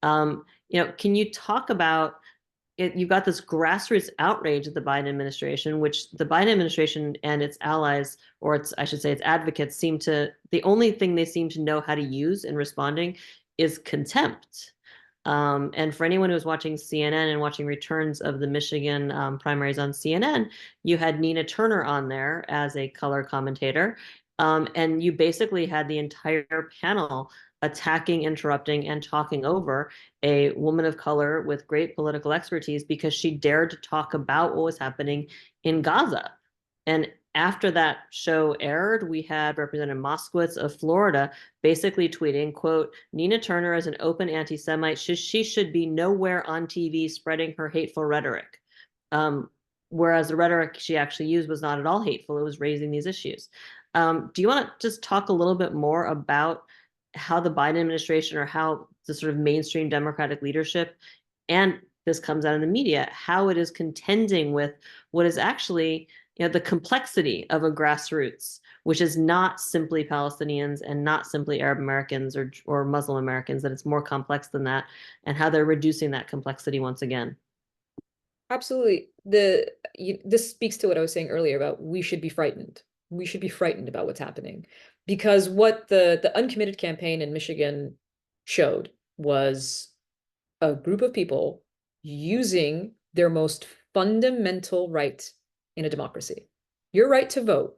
Can you talk about it? You've got this grassroots outrage at the Biden administration, which the Biden administration and its allies, or I should say its advocates, the only thing they seem to know how to use in responding is contempt. And for anyone who was watching CNN and watching returns of the Michigan primaries on CNN, you had Nina Turner on there as a color commentator. And you basically had the entire panel attacking, interrupting, and talking over a woman of color with great political expertise because she dared to talk about what was happening in Gaza. And after that show aired, we had Representative Moskowitz of Florida basically tweeting, quote, Nina Turner is an open anti-Semite. She should be nowhere on TV spreading her hateful rhetoric. Whereas the rhetoric she actually used was not at all hateful. It was raising these issues. Do you want to just talk a little bit more about how the Biden administration or how the sort of mainstream Democratic leadership, and this comes out in the media, how it is contending with what is actually the complexity of a grassroots, which is not simply Palestinians and not simply Arab Americans or Muslim Americans, that it's more complex than that, and how they're reducing that complexity once again. Absolutely. This speaks to what I was saying earlier about we should be frightened. We should be frightened about what's happening because what the uncommitted campaign in Michigan showed was a group of people using their most fundamental right in a democracy. Your right to vote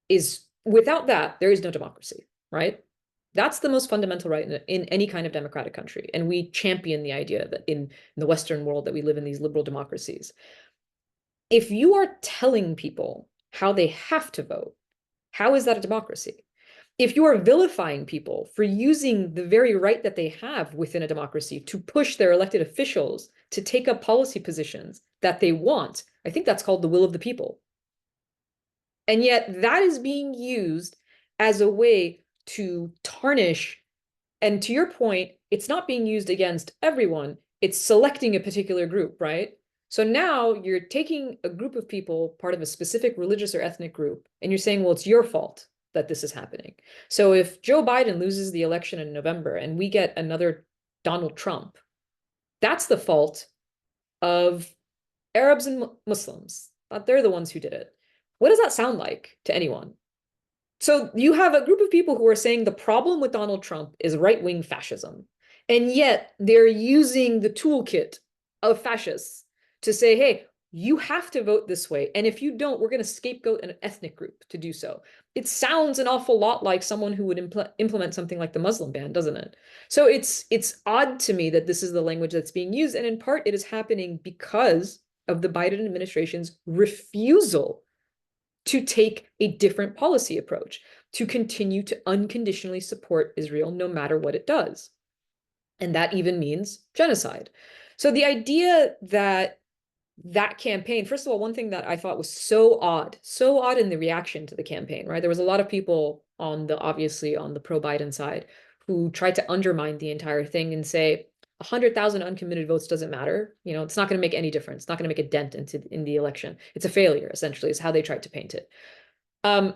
is without that, there is no democracy, right? That's the most fundamental right in any kind of democratic country. And we champion the idea that in the Western world that we live in these liberal democracies. If you are telling people how they have to vote, how is that a democracy? If you are vilifying people for using the very right that they have within a democracy to push their elected officials to take up policy positions that they want, I think that's called the will of the people. And yet that is being used as a way to tarnish. And to your point, it's not being used against everyone. It's selecting a particular group, right? So now you're taking a group of people, part of a specific religious or ethnic group, and you're saying, well, it's your fault that this is happening. So if Joe Biden loses the election in November and we get another Donald Trump, that's the fault of Arabs and Muslims. They're the ones who did it. What does that sound like to anyone? So you have a group of people who are saying the problem with Donald Trump is right-wing fascism. And yet they're using the toolkit of fascists to say, hey, you have to vote this way. And if you don't, we're going to scapegoat an ethnic group to do so. It sounds an awful lot like someone who would implement something like the Muslim ban, doesn't it? So it's odd to me that this is the language that's being used. And in part, it is happening because of the Biden administration's refusal to take a different policy approach, to continue to unconditionally support Israel no matter what it does. And that even means genocide. So the idea that that campaign, first of all, one thing that I thought was so odd in the reaction to the campaign, right? There was a lot of people on the, obviously on the pro-Biden side who tried to undermine the entire thing and say 100,000 uncommitted votes doesn't matter. You know, it's not going to make any difference. It's not going to make a dent in the election. It's a failure, essentially, is how they tried to paint it. Um,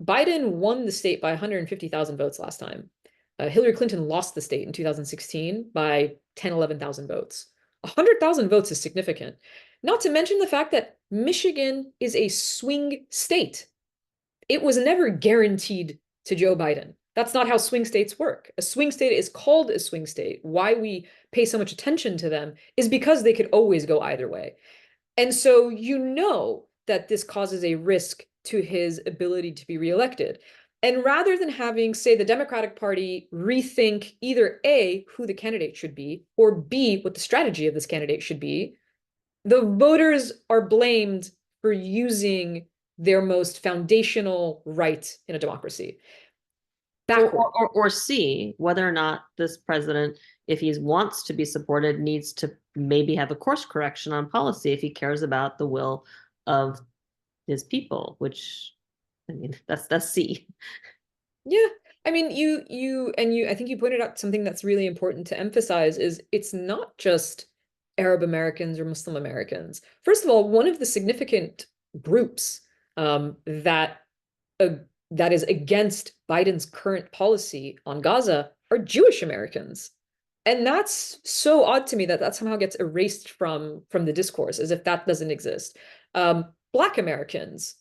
Biden won the state by 150,000 votes last time. Hillary Clinton lost the state in 2016 by 10, 11,000 votes. 100,000 votes is significant. Not to mention the fact that Michigan is a swing state. It was never guaranteed to Joe Biden. That's not how swing states work. A swing state is called a swing state. Why we pay so much attention to them is because they could always go either way. And so you know that this causes a risk to his ability to be reelected. And rather than having, say, the Democratic Party rethink either A, who the candidate should be, or B, what the strategy of this candidate should be, the voters are blamed for using their most foundational right in a democracy. Backward. Or see whether or not this president, if he wants to be supported, needs to maybe have a course correction on policy if he cares about the will of his people, which I mean that's C. Yeah. I mean, I think you pointed out something that's really important to emphasize is it's not just Arab Americans or Muslim Americans. First of all, one of the significant groups that uh, that is against Biden's current policy on Gaza are Jewish Americans. And that's so odd to me that that somehow gets erased from the discourse as if that doesn't exist. Black Americans,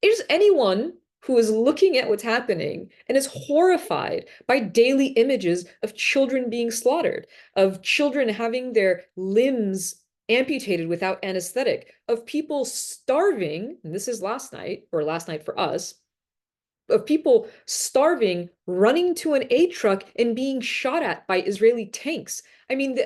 is anyone who is looking at what's happening and is horrified by daily images of children being slaughtered, of children having their limbs amputated without anesthetic, of people starving, and this is last night, or last night for us, of people starving, running to an aid truck and being shot at by Israeli tanks. I mean,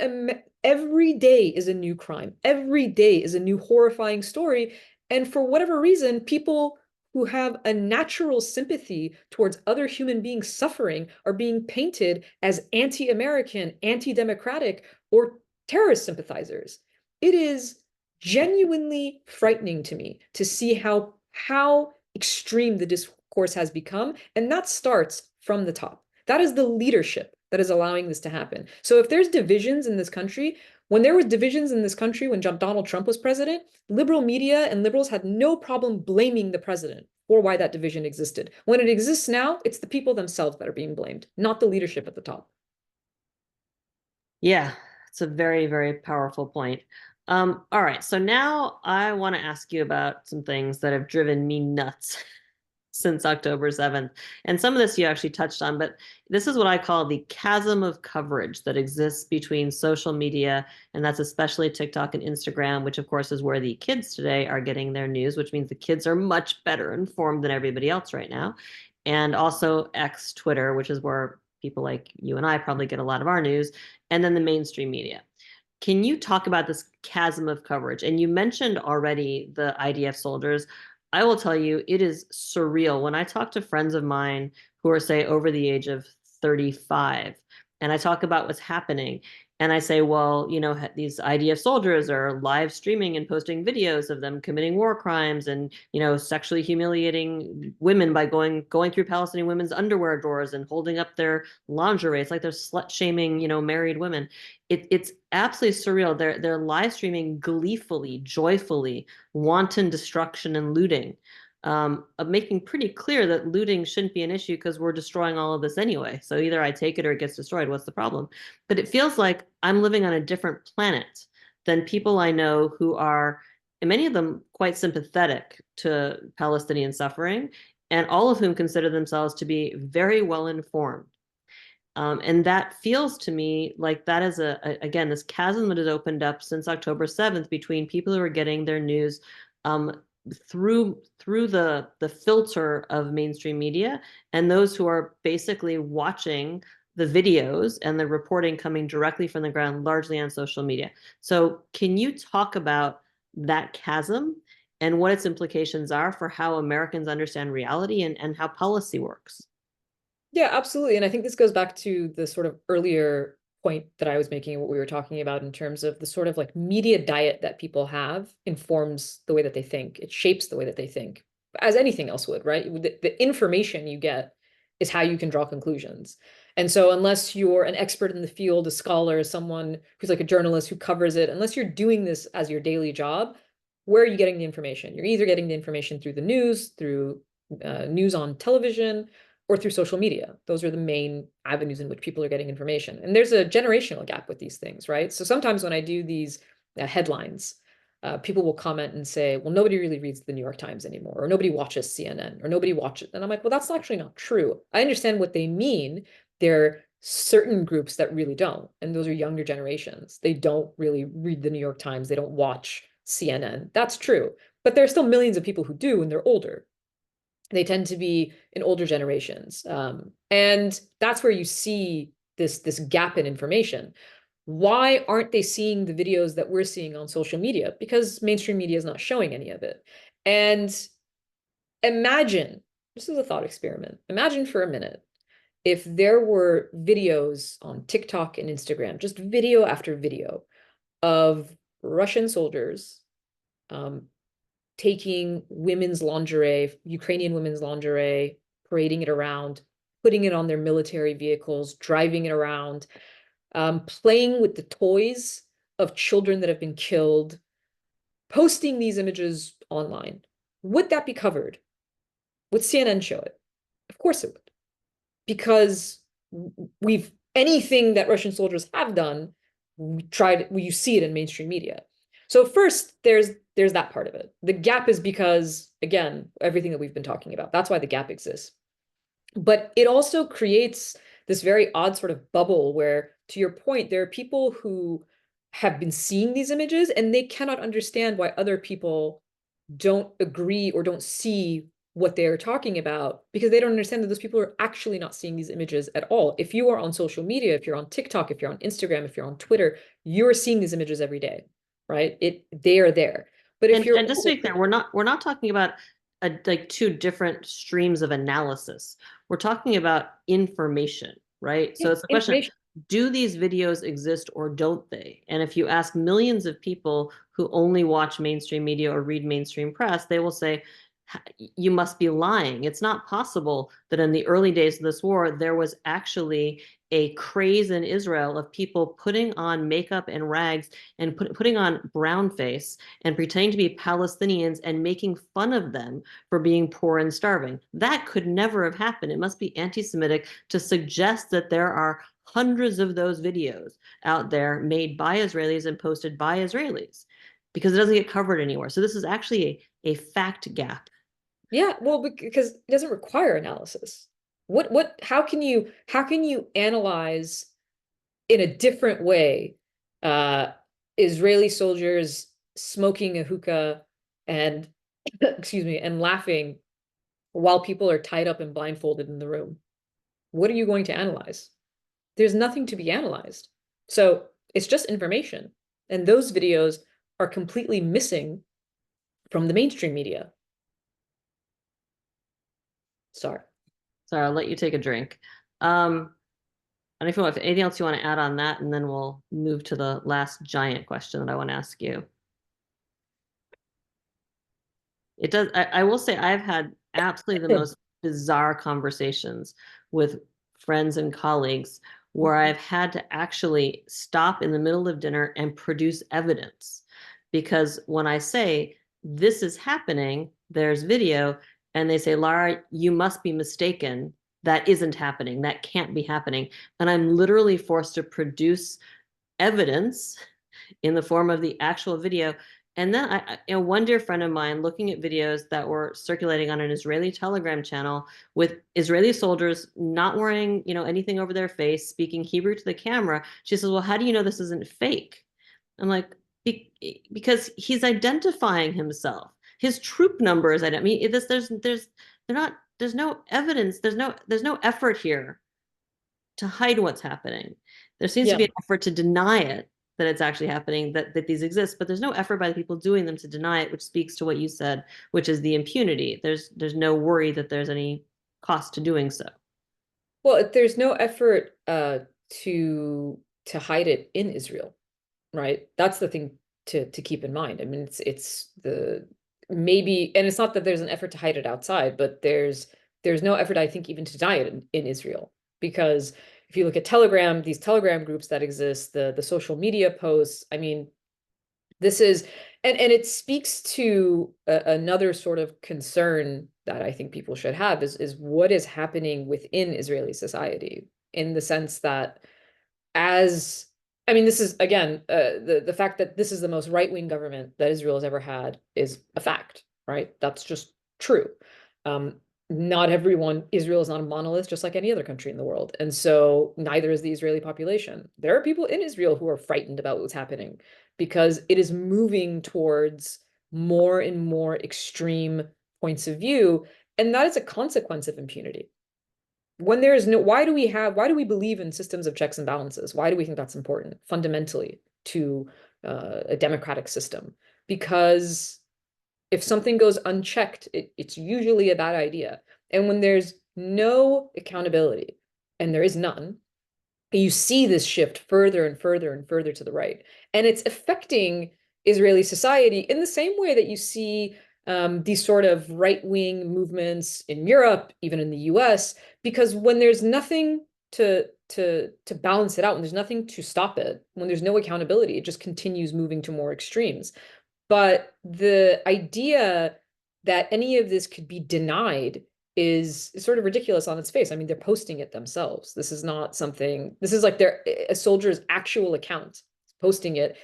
every day is a new crime. Every day is a new horrifying story. And for whatever reason, people who have a natural sympathy towards other human beings suffering are being painted as anti-American, anti-democratic, or terrorist sympathizers. It is genuinely frightening to me to see how extreme the discourse has become, and that starts from the top. That is the leadership that is allowing this to happen. So if there's divisions in this country, when there were divisions in this country when Donald Trump was president, liberal media and liberals had no problem blaming the president for why that division existed. When it exists now, it's the people themselves that are being blamed, not the leadership at the top. Yeah, it's a very, very powerful point. All right, so now I want to ask you about some things that have driven me nuts since October 7th. And some of this you actually touched on, but this is what I call the chasm of coverage that exists between social media, and that's especially TikTok and Instagram, which of course is where the kids today are getting their news, which means the kids are much better informed than everybody else right now. And also X, Twitter, which is where people like you and I probably get a lot of our news, and then the mainstream media. Can you talk about this chasm of coverage? And you mentioned already the IDF soldiers. I will tell you, it is surreal. When I talk to friends of mine who are, say, over the age of 35, and I talk about what's happening. And I say, well, these IDF soldiers are live streaming and posting videos of them committing war crimes and, sexually humiliating women by going through Palestinian women's underwear drawers and holding up their lingerie. It's like they're slut shaming, married women. It's absolutely surreal. They're live streaming gleefully, joyfully, wanton destruction and looting, of making pretty clear that looting shouldn't be an issue because we're destroying all of this anyway. So either I take it or it gets destroyed. What's the problem? But it feels like I'm living on a different planet than people I know who are, and many of them quite sympathetic to Palestinian suffering, and all of whom consider themselves to be very well informed. And that feels to me like that is again, this chasm that has opened up since October 7th between people who are getting their news um, through the filter of mainstream media and those who are basically watching the videos and the reporting coming directly from the ground, largely on social media. So can you talk about that chasm and what its implications are for how Americans understand reality and how policy works? Yeah, absolutely. And I think this goes back to the sort of earlier point that I was making, what we were talking about in terms of the sort of like media diet that people have informs the way that they think. It shapes the way that they think, as anything else would, right? The information you get is how you can draw conclusions. And so unless you're an expert in the field, a scholar, someone who's like a journalist who covers it, unless you're doing this as your daily job, where are you getting the information? You're either getting the information through the news, through news on television, or through social media. Those are the main avenues in which people are getting information. And there's a generational gap with these things, right? So sometimes when I do these headlines, people will comment and say, well, nobody really reads the New York Times anymore, or nobody watches CNN, or nobody watches. And I'm like, well, that's actually not true. I understand what they mean. There are certain groups that really don't. And those are younger generations. They don't really read the New York Times. They don't watch CNN. That's true. But there are still millions of people who do, and they're older. They tend to be in older generations. And that's where you see this gap in information. Why aren't they seeing the videos that we're seeing on social media? Because mainstream media is not showing any of it. And imagine, this is a thought experiment. Imagine for a minute if there were videos on TikTok and Instagram, just video after video of Russian soldiers um, taking women's lingerie, Ukrainian women's lingerie, parading it around, putting it on their military vehicles, driving it around, playing with the toys of children that have been killed, posting these images online. Would that be covered? Would CNN show it? Of course it would, because we've anything that Russian soldiers have done, you see it in mainstream media. So first, there's that part of it. The gap is because, again, everything that we've been talking about. That's why the gap exists. But it also creates this very odd sort of bubble where, to your point, there are people who have been seeing these images and they cannot understand why other people don't agree or don't see what they're talking about because they don't understand that those people are actually not seeing these images at all. If you are on social media, if you're on TikTok, if you're on Instagram, if you're on Twitter, you're seeing these images every day, right? They are there. But if you're And just to be clear, we're not talking about like two different streams of analysis. We're talking about information, right? So it's a question, information, do these videos exist or don't they? And if you ask millions of people who only watch mainstream media or read mainstream press, they will say, you must be lying. It's not possible that in the early days of this war, there was actually a craze in Israel of people putting on makeup and rags and putting on brown face and pretending to be Palestinians and making fun of them for being poor and starving. That could never have happened. It must be anti-Semitic to suggest that there are hundreds of those videos out there made by Israelis and posted by Israelis because it doesn't get covered anywhere. So this is actually a fact gap. yeah, well, because it doesn't require analysis. How can you analyze in a different way uh Israeli soldiers smoking a hookah and excuse me, and laughing while people are tied up and blindfolded in the room? What are you going to analyze? There's nothing to be analyzed. So it's just information. And those videos are completely missing from the mainstream media. Sorry. So I'll let you take a drink. Um, don't know if anything else you want to add on that, and then we'll move to the last giant question that I want to ask you. It does. I will say I've had absolutely the most bizarre conversations with friends and colleagues where I've had to actually stop in the middle of dinner and produce evidence. Because when I say this is happening, there's video, and they say, Lara, you must be mistaken. That isn't happening. That can't be happening. And I'm literally forced to produce evidence in the form of the actual video. And then one dear friend of mine looking at videos that were circulating on an Israeli Telegram channel with Israeli soldiers not wearing, anything over their face, speaking Hebrew to the camera. She says, "Well, how do you know this isn't fake?" I'm like, because he's identifying himself. His troop numbers. I mean, they're not. There's no evidence. There's no effort here to hide what's happening. There seems to Yeah. be an effort to deny it, that it's actually happening, that these exist, but there's no effort by the people doing them to deny it, which speaks to what you said, which is the impunity. There's no worry that there's any cost to doing so. Well, there's no effort to hide it in Israel, right? That's the thing to keep in mind. I mean, it's the maybe, and it's not that there's an effort to hide it outside, but there's no effort, I think, even to deny it in Israel. Because if you look at Telegram, these Telegram groups that exist, the social media posts, I mean, this is and it speaks to another sort of concern that I think people should have is what is happening within Israeli society, in the sense that, as I mean, this is again, the fact that this is the most right-wing government that Israel has ever had is a fact, right? That's just true. Um, Not everyone, Israel is not a monolith, just like any other country in the world. And so neither is the Israeli population. There are people in Israel who are frightened about what's happening because it is moving towards more and more extreme points of view. And that is a consequence of impunity. When there is no, why do we believe in systems of checks and balances? Why do we think that's important fundamentally to a democratic system? Because if something goes unchecked, it's usually a bad idea. And when there's no accountability, and there is none, you see this shift further and further and further to the right. And it's affecting Israeli society in the same way that you see these sort of right-wing movements in Europe, even in the US, because when there's nothing to balance it out, when there's nothing to stop it, when there's no accountability, it just continues moving to more extremes. But the idea that any of this could be denied is sort of ridiculous on its face. I mean, they're posting it themselves. This is not something, this is like a soldier's actual account, posting it,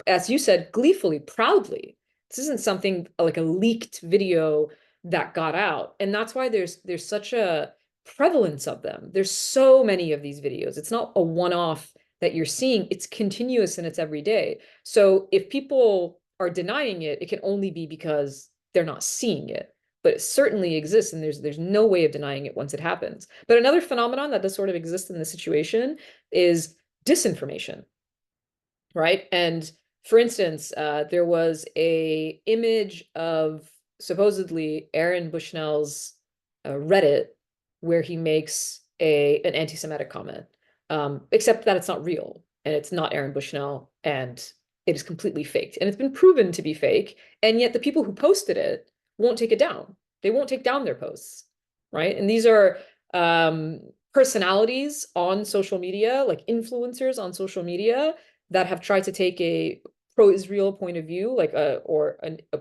as you said, gleefully, proudly. This isn't something like a leaked video that got out. And that's why there's such a prevalence of them. There's so many of these videos. It's not a one-off that you're seeing. It's continuous and it's every day. So if people are denying it, it can only be because they're not seeing it. But it certainly exists, and there's no way of denying it once it happens. But another phenomenon that does sort of exist in this situation is disinformation, right? And for instance, there was a image of supposedly Aaron Bushnell's Reddit where he makes an anti-Semitic comment, except that it's not real and it's not Aaron Bushnell and it is completely faked and it's been proven to be fake. And yet the people who posted it won't take it down. They won't take down their posts, right? And these are personalities on social media, like influencers on social media that have tried to take a pro-Israel point of view, like a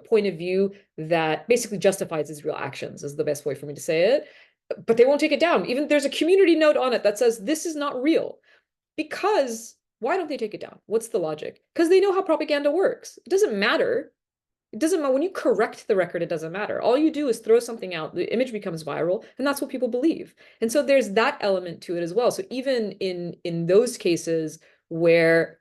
point of view that basically justifies Israel actions is the best way for me to say it. But they won't take it down. Even there's a community note on it that says this is not real. Because why don't they take it down? What's the logic? Because they know how propaganda works. It doesn't matter. It doesn't matter when you correct the record, it doesn't matter. All you do is throw something out, the image becomes viral, and that's what people believe. And so there's that element to it as well. So even in those cases where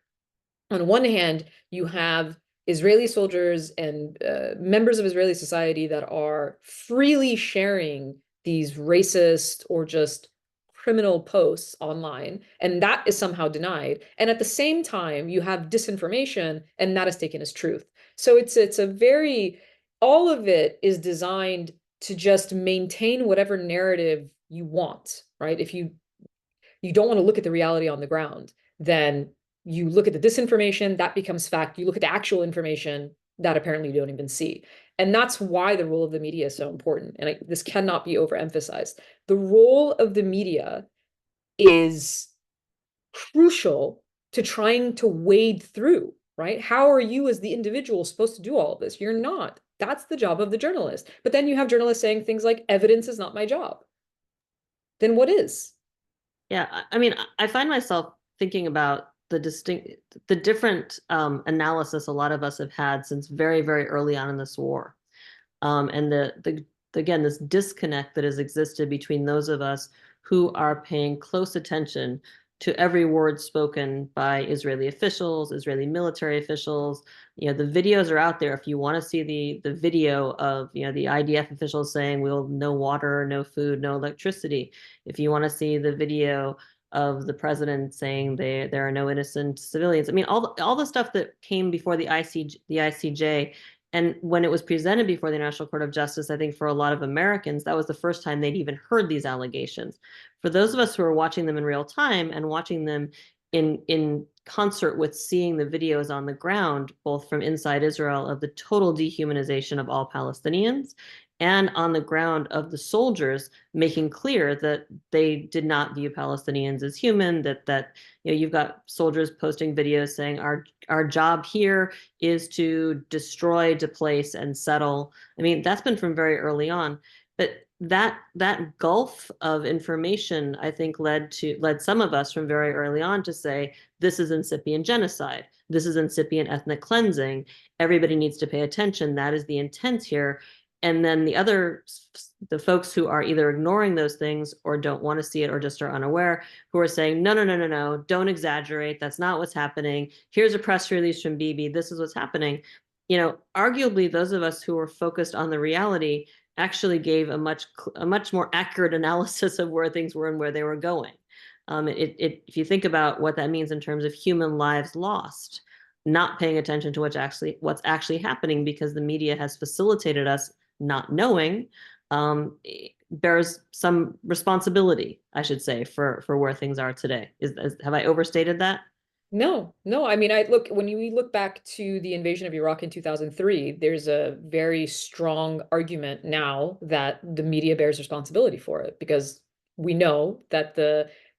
on one hand, you have Israeli soldiers and members of Israeli society that are freely sharing these racist or just criminal posts online, and that is somehow denied. And at the same time, you have disinformation, and that is taken as truth. So it's a very, all of it is designed to just maintain whatever narrative you want, right? If you don't want to look at the reality on the ground, then you look at the disinformation, that becomes fact. You look at the actual information that apparently you don't even see. And that's why the role of the media is so important. And this cannot be overemphasized. The role of the media is crucial to trying to wade through, right? How are you as the individual supposed to do all of this? You're not. That's the job of the journalist. But then you have journalists saying things like, evidence is not my job. Then what is? Yeah, I mean, I find myself thinking about the different analysis a lot of us have had since very, very early on in this war. And again, this disconnect that has existed between those of us who are paying close attention to every word spoken by Israeli officials, Israeli military officials. You know, the videos are out there. If you want to see the video of, you know, the IDF officials saying we'll no water, no food, no electricity. If you want to see the video of the president saying there are no innocent civilians. I mean, all the stuff that came before the ICJ, and when it was presented before the National Court of Justice, I think for a lot of Americans, that was the first time they'd even heard these allegations. For those of us who are watching them in real time and watching them in concert with seeing the videos on the ground, both from inside Israel of the total dehumanization of all Palestinians, and on the ground of the soldiers making clear that they did not view Palestinians as human, that you know, you've got soldiers posting videos saying our job here is to destroy, displace, and settle. I mean, that's been from very early on. But that gulf of information, I think, led some of us from very early on to say, this is incipient genocide. This is incipient ethnic cleansing. Everybody needs to pay attention. That is the intent here. And then the folks who are either ignoring those things or don't want to see it or just are unaware, who are saying, no, no, no, no, no, don't exaggerate. That's not what's happening. Here's a press release from Bibi. This is what's happening. You know, arguably, those of us who were focused on the reality actually gave a much more accurate analysis of where things were and where they were going. If you think about what that means in terms of human lives lost, not paying attention to what's actually happening because the media has facilitated us not knowing, bears some responsibility, I should say, for where things are today. Have I overstated that? No, no. I mean, I look when we look back to the invasion of Iraq in 2003, there's a very strong argument now that the media bears responsibility for it because we know that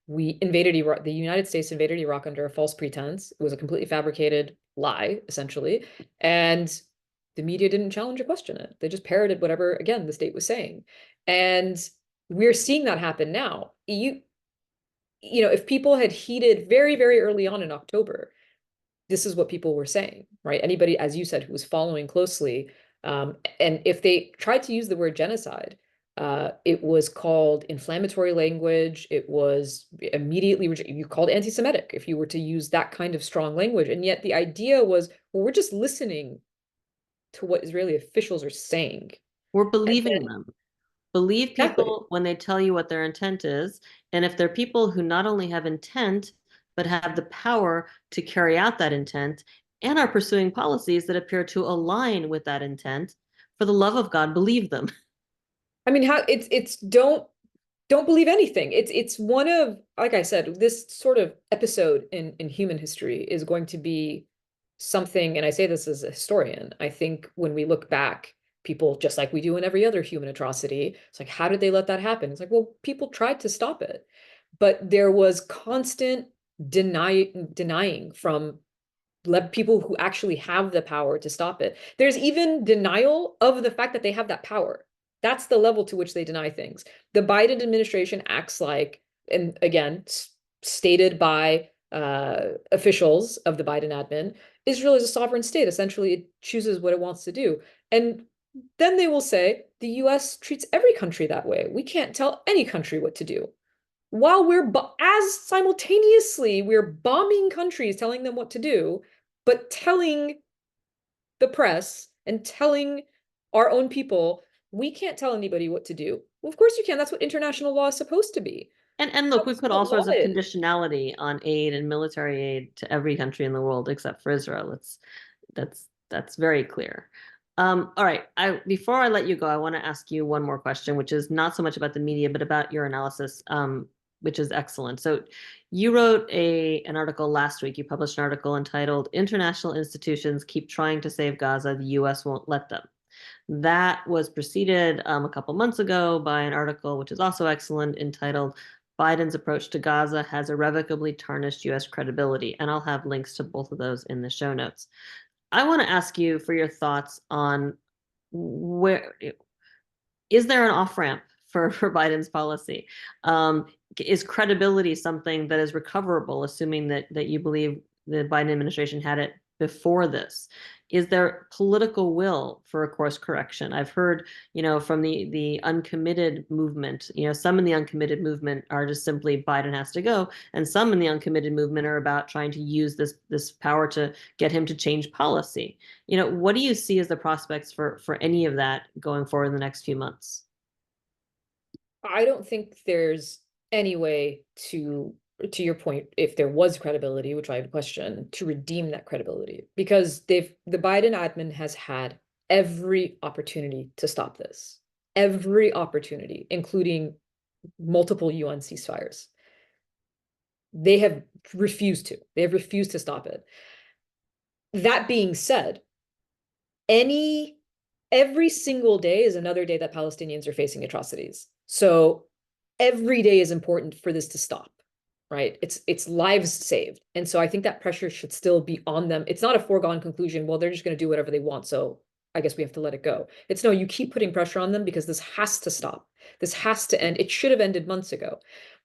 we invaded Iraq, the United States invaded Iraq under a false pretense. It was a completely fabricated lie, essentially, and the media didn't challenge or question it. They just parroted whatever, again, the state was saying. And we're seeing that happen now. If people had heeded very, very early on in October, this is what people were saying, right? Anybody, as you said, who was following closely, and if they tried to use the word genocide, it was called inflammatory language. It was immediately you called anti-Semitic if you were to use that kind of strong language. And yet the idea was, well, we're just listening to what Israeli officials are saying. We're And believing then, them. Believe exactly. people when they tell you what their intent is. And if they're people who not only have intent, but have the power to carry out that intent and are pursuing policies that appear to align with that intent, for the love of God, believe them. I mean, how it's don't believe anything. It's one of, like I said, this sort of episode in human history is going to be something, and I say this as a historian, I think when we look back, people, just like we do in every other human atrocity, it's like, how did they let that happen? It's like, well, people tried to stop it, but there was constant denying from people who actually have the power to stop it. There's even denial of the fact that they have that power. That's the level to which they deny things. The Biden administration acts like, and again, stated by officials of the Biden admin, Israel is a sovereign state. Essentially, it chooses what it wants to do. And then they will say the US treats every country that way. We can't tell any country what to do. While as simultaneously, we're bombing countries, telling them what to do, but telling the press and telling our own people, we can't tell anybody what to do. Well, of course you can. That's what international law is supposed to be. And look, we That's put what all law sorts of is. conditionality on aid and military aid to every country in the world except for Israel. That's very clear. All right. Before I let you go, I want to ask you one more question, which is not so much about the media, but about your analysis. which is excellent. So you wrote an article last week. You published an article entitled "International Institutions Keep Trying to Save Gaza. The U.S. Won't Let Them." That was preceded a couple months ago by an article, which is also excellent, entitled "Biden's Approach to Gaza Has Irrevocably Tarnished U.S. Credibility." And I'll have links to both of those in the show notes. I want to ask you for your thoughts on where is there an off ramp for Biden's policy? Is credibility something that is recoverable, assuming that you believe the Biden administration had it before this? Is there political will for a course correction? I've heard, from the uncommitted movement, some in the uncommitted movement are just simply Biden has to go, and some in the uncommitted movement are about trying to use this power to get him to change policy. What do you see as the prospects for any of that going forward in the next few months? I don't think there's any way to your point, if there was credibility, which I would question, to redeem that credibility, because the Biden admin has had every opportunity to stop this, every opportunity, including multiple UN ceasefires. They have refused to. They have refused to stop it. That being said, every single day is another day that Palestinians are facing atrocities. So every day is important for this to stop, right? It's lives saved. And so I think that pressure should still be on them. It's not a foregone conclusion. Well, they're just going to do whatever they want. So I guess we have to let it go. It's no, you keep putting pressure on them because this has to stop. This has to end. It should have ended months ago.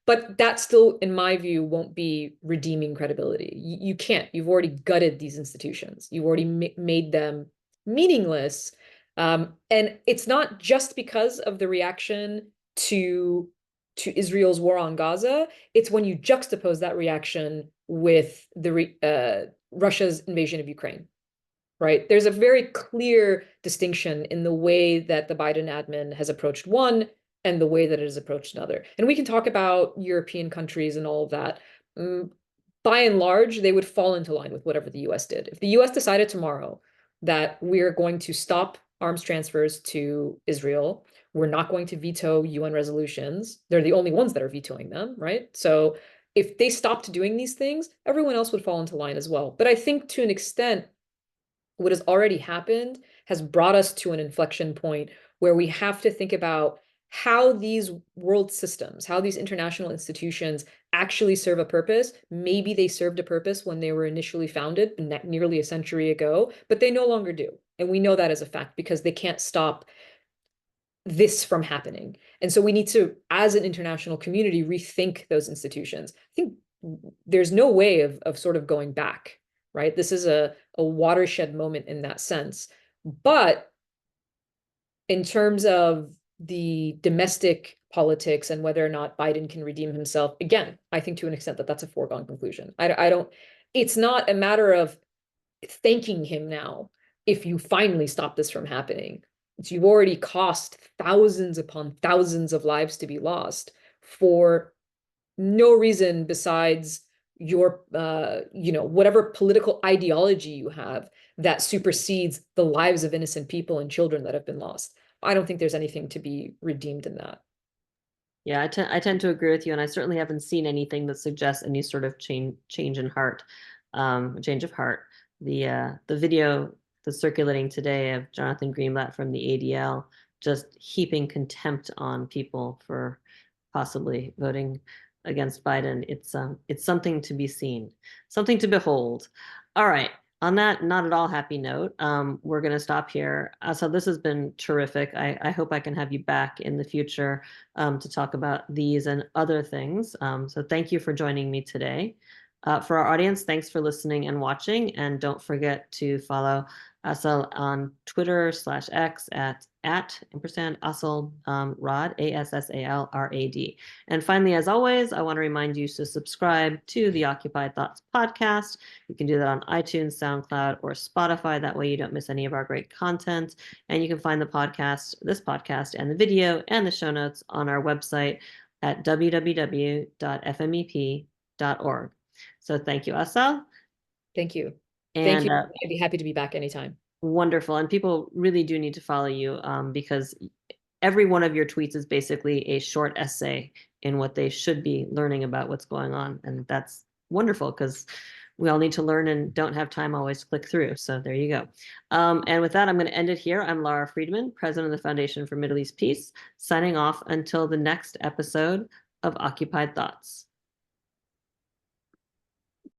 But that still, in my view, won't be redeeming credibility. You can't. You've already gutted these institutions. You've already made them meaningless. And it's not just because of the reaction to Israel's war on Gaza. It's when you juxtapose that reaction with Russia's invasion of Ukraine, right? There's a very clear distinction in the way that the Biden admin has approached one and the way that it has approached another. And we can talk about European countries and all of that. By and large, they would fall into line with whatever the US did. If the US decided tomorrow that we're going to stop arms transfers to Israel, we're not going to veto UN resolutions. They're the only ones that are vetoing them, right? So if they stopped doing these things, everyone else would fall into line as well. But I think to an extent, what has already happened has brought us to an inflection point where we have to think about how these world systems, how these international institutions actually serve a purpose. Maybe they served a purpose when they were initially founded nearly a century ago, but they no longer do. And we know that as a fact because they can't stop this from happening. And so we need to, as an international community, rethink those institutions. I think there's no way of sort of going back, right? This is a watershed moment in that sense. But in terms of the domestic politics and whether or not Biden can redeem himself, again, I think to an extent that that's a foregone conclusion. I don't, it's not a matter of thanking him now if you finally stop this from happening. You've already cost thousands upon thousands of lives to be lost for no reason besides your whatever political ideology you have that supersedes the lives of innocent people and children that have been lost. I don't think there's anything to be redeemed in that. Yeah, I tend to agree with you, and I certainly haven't seen anything that suggests any sort of change in heart, change of heart. The video that's circulating today of Jonathan Greenblatt from the ADL just heaping contempt on people for possibly voting against Biden. It's something to be seen, something to behold. All right. On that not at all happy note, we're going to stop here. So this has been terrific. I hope I can have you back in the future to talk about these and other things. So thank you for joining me today. For our audience, thanks for listening and watching. And don't forget to follow Asal on Twitter/X at @Asal Rad, ASSALRAD. And finally, as always, I want to remind you to subscribe to the Occupied Thoughts podcast. You can do that on iTunes, SoundCloud, or Spotify. That way you don't miss any of our great content. And you can find this podcast, and the video and the show notes on our website at www.fmep.org. So thank you, Asal. Thank you. Thank And you. I'd be happy to be back anytime. wonderful. And people really do need to follow you because every one of your tweets is basically a short essay in what they should be learning about what's going on. And that's wonderful because we all need to learn and don't have time always to click through. So there you go. And with that, I'm going to end it here. I'm Laura Friedman, president of the Foundation for Middle East Peace, signing off until the next episode of Occupied Thoughts.